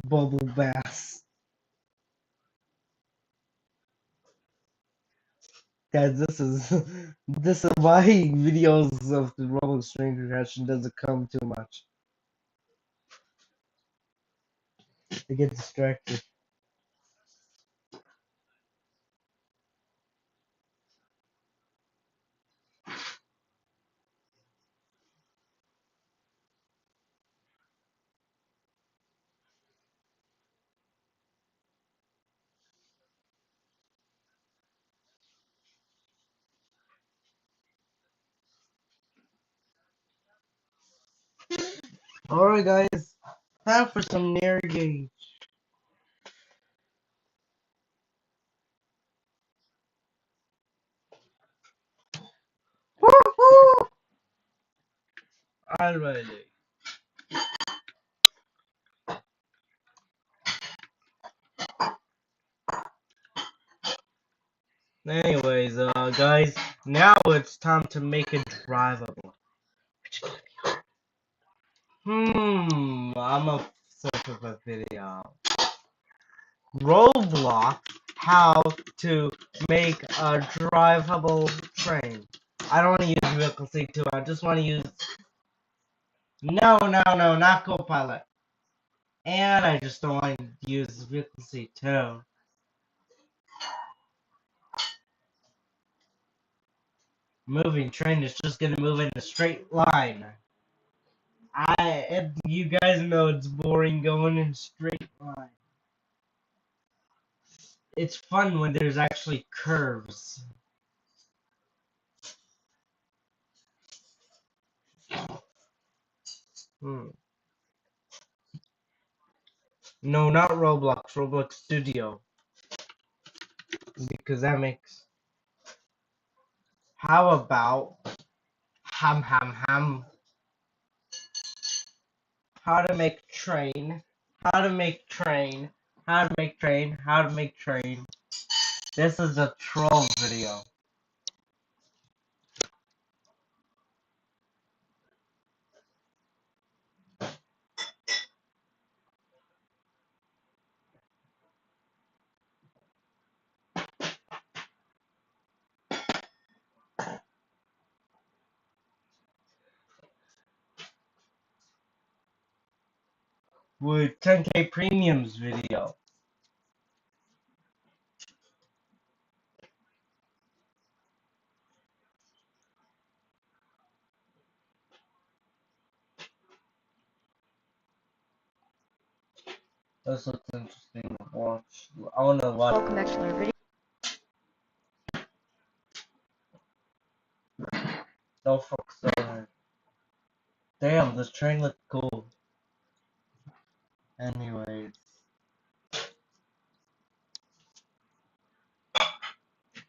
A: Bubble Bass. Guys, this is why videos of the Roblox Stranger Reaction doesn't come too much. I get distracted. Alright, guys, time for some near gauge. Woohoo! Alrighty. Anyways, guys, now it's time to make it drivable. I'm a search of a video. Roblox, how to make a drivable train. I don't want to use Vehicle C2. I just want to use. No, not Copilot. And I just don't want to use Vehicle C2. Moving train is just gonna move in a straight line. You guys know it's boring going in a straight line. It's fun when there's actually curves. No, not Roblox. Roblox Studio. Because that makes. How about ham? How to make train? How to make train? How to make train? How to make train? This is a troll video. With 10K premiums video. That's what's interesting to watch. I wanna watch.
B: Welcome back to another video.
A: No focus on it. Damn, this train looks cool. Anyways.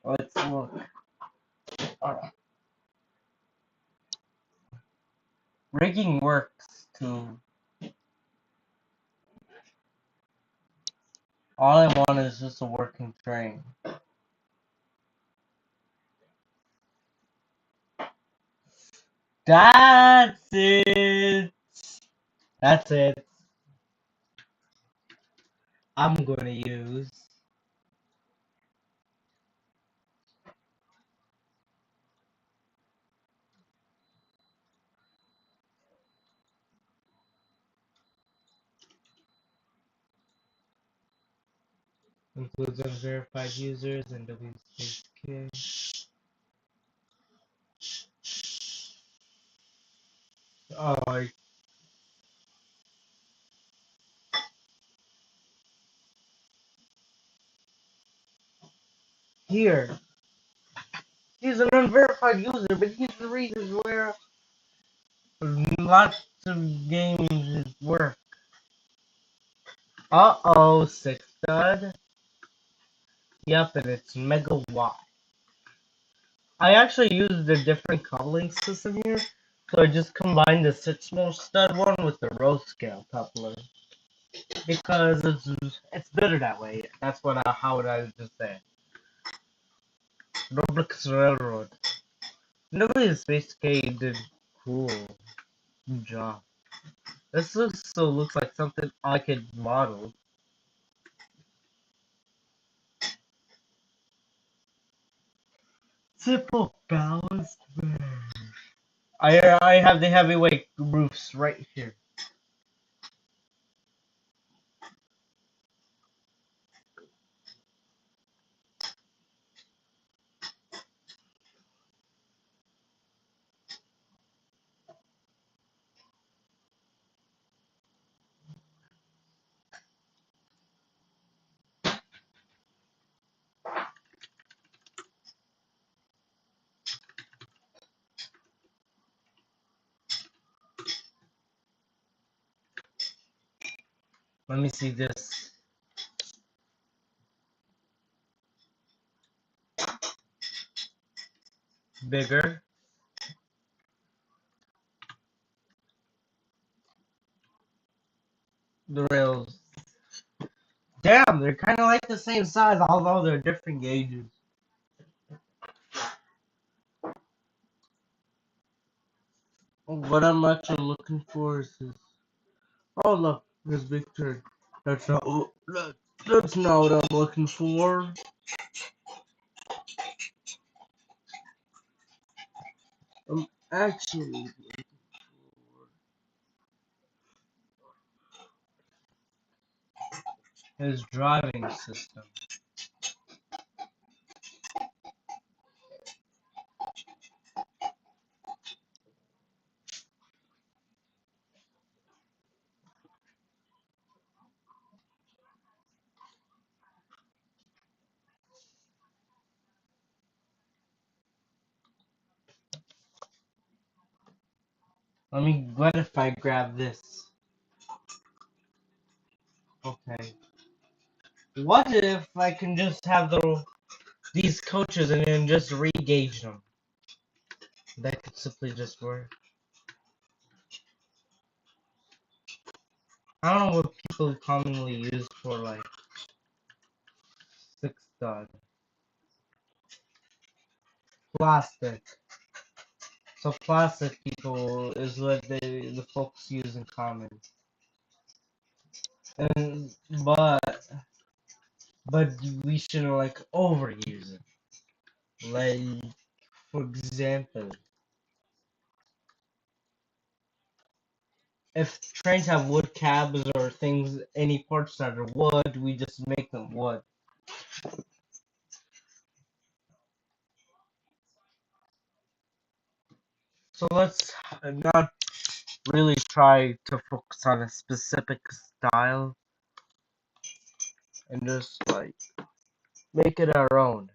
A: Let's look. Alright. Rigging works too. All I want is just a working train. That's it. That's it. I'm gonna use. Includes unverified users and WSK. Oh, here. He's an unverified user, but he's the reason where lots of games work. Uh-oh, six stud. Yep, and it's Mega Y. I actually used a different coupling system here, so I just combined the 6-more stud one with the row scale coupler. Because it's better that way. That's what how would I just say. Roblox Railroad. Nobody Space K did cool job. This looks like something I could model. Simple balanced. I have the heavyweight roofs right here. Let me see this. Bigger. The rails. Damn, they're kind of like the same size, although they're different gauges. What I'm actually looking for is this. Oh look, this big turd. That's not. That's not what I'm looking for. I'm actually looking for his driving system. What if I grab this? Okay. What if I can just have these coaches and then just re-gauge them? That could simply just work. I don't know what people commonly use for like six stud. Plastic. So plastic people is what the folks use in common. And but we shouldn't like overuse it. Like for example, if trains have wood cabs or things, any parts that are wood, we just make them wood. So let's not really try to focus on a specific style and just like make it our own.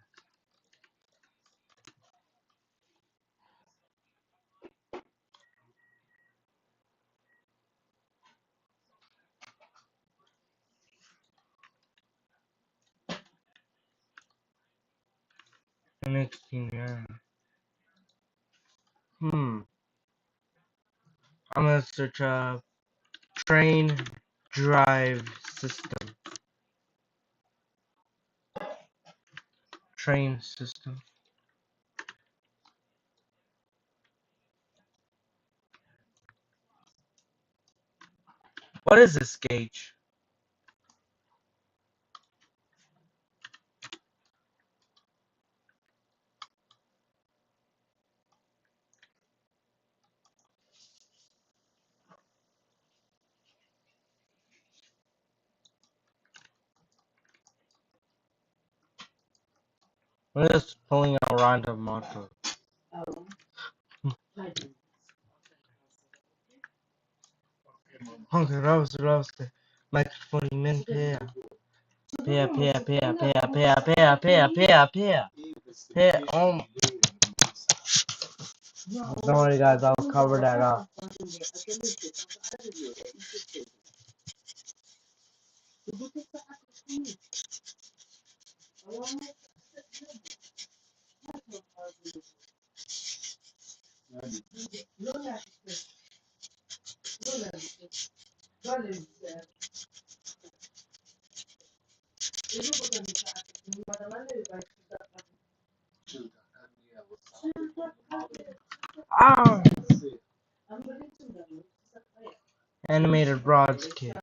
A: NXT, yeah. I'm gonna search up train drive system. Train system. What is this gauge? I'm just pulling out random motto. Okay, roast. Microphone min pia. Pia. Don't worry guys, I'll cover that up. Ah! Animated broads kid.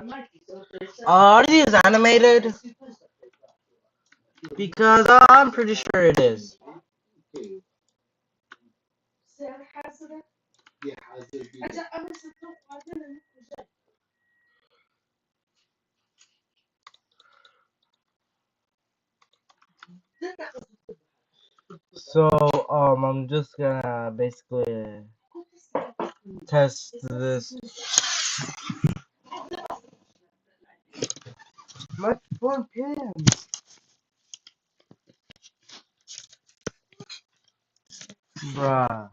A: Are these animated? Because I'm pretty sure it is. So, I'm just gonna basically test this. My phone pins, bruh.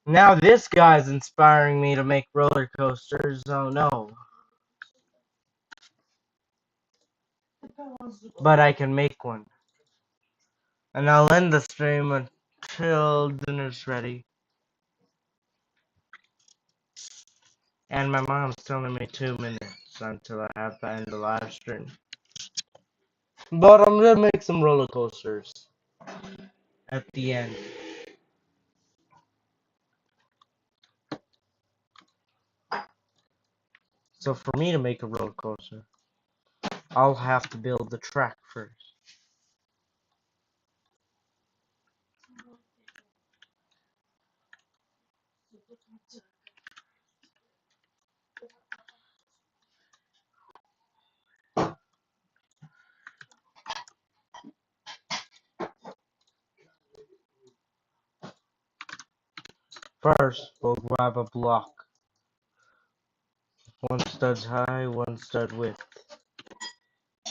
A: Now this guy's inspiring me to make roller coasters. Oh no. But I can make one. And I'll end the stream until dinner's ready. And my mom's telling me 2 minutes until I have to end the live stream. But I'm gonna make some roller coasters at the end. So for me to make a roller coaster, I'll have to build the track first. First, we'll grab a block. One stud high, one stud width.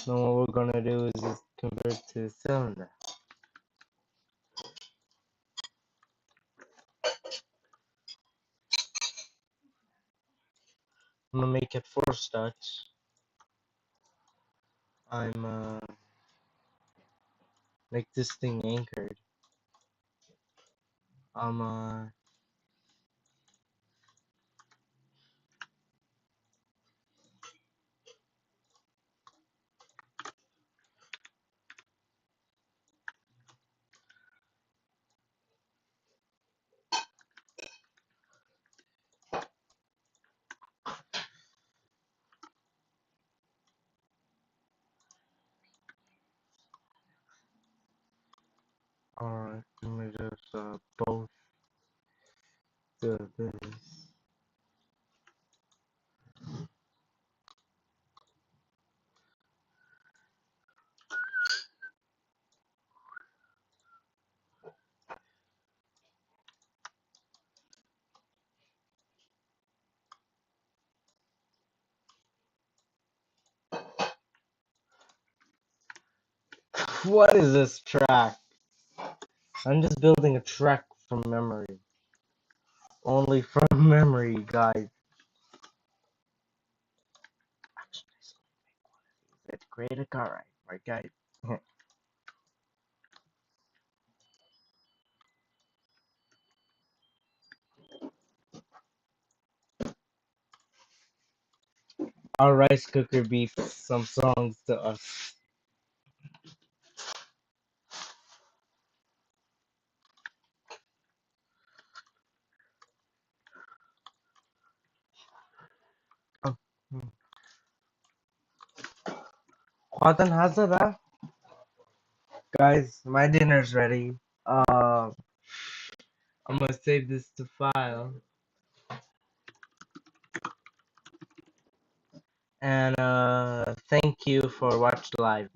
A: Then what we're gonna do is just convert to a cylinder. I'm gonna make it 4 studs. I'm make this thing anchored. I'm alright, let me just both do this. What is this track? I'm just building a track from memory. Only from memory, guys. Let's create a car right, guys. Our rice cooker beats some songs to us. Oh. Khwatan hazara. Guys, my dinner's ready. I'm gonna save this to file. And thank you for watching live.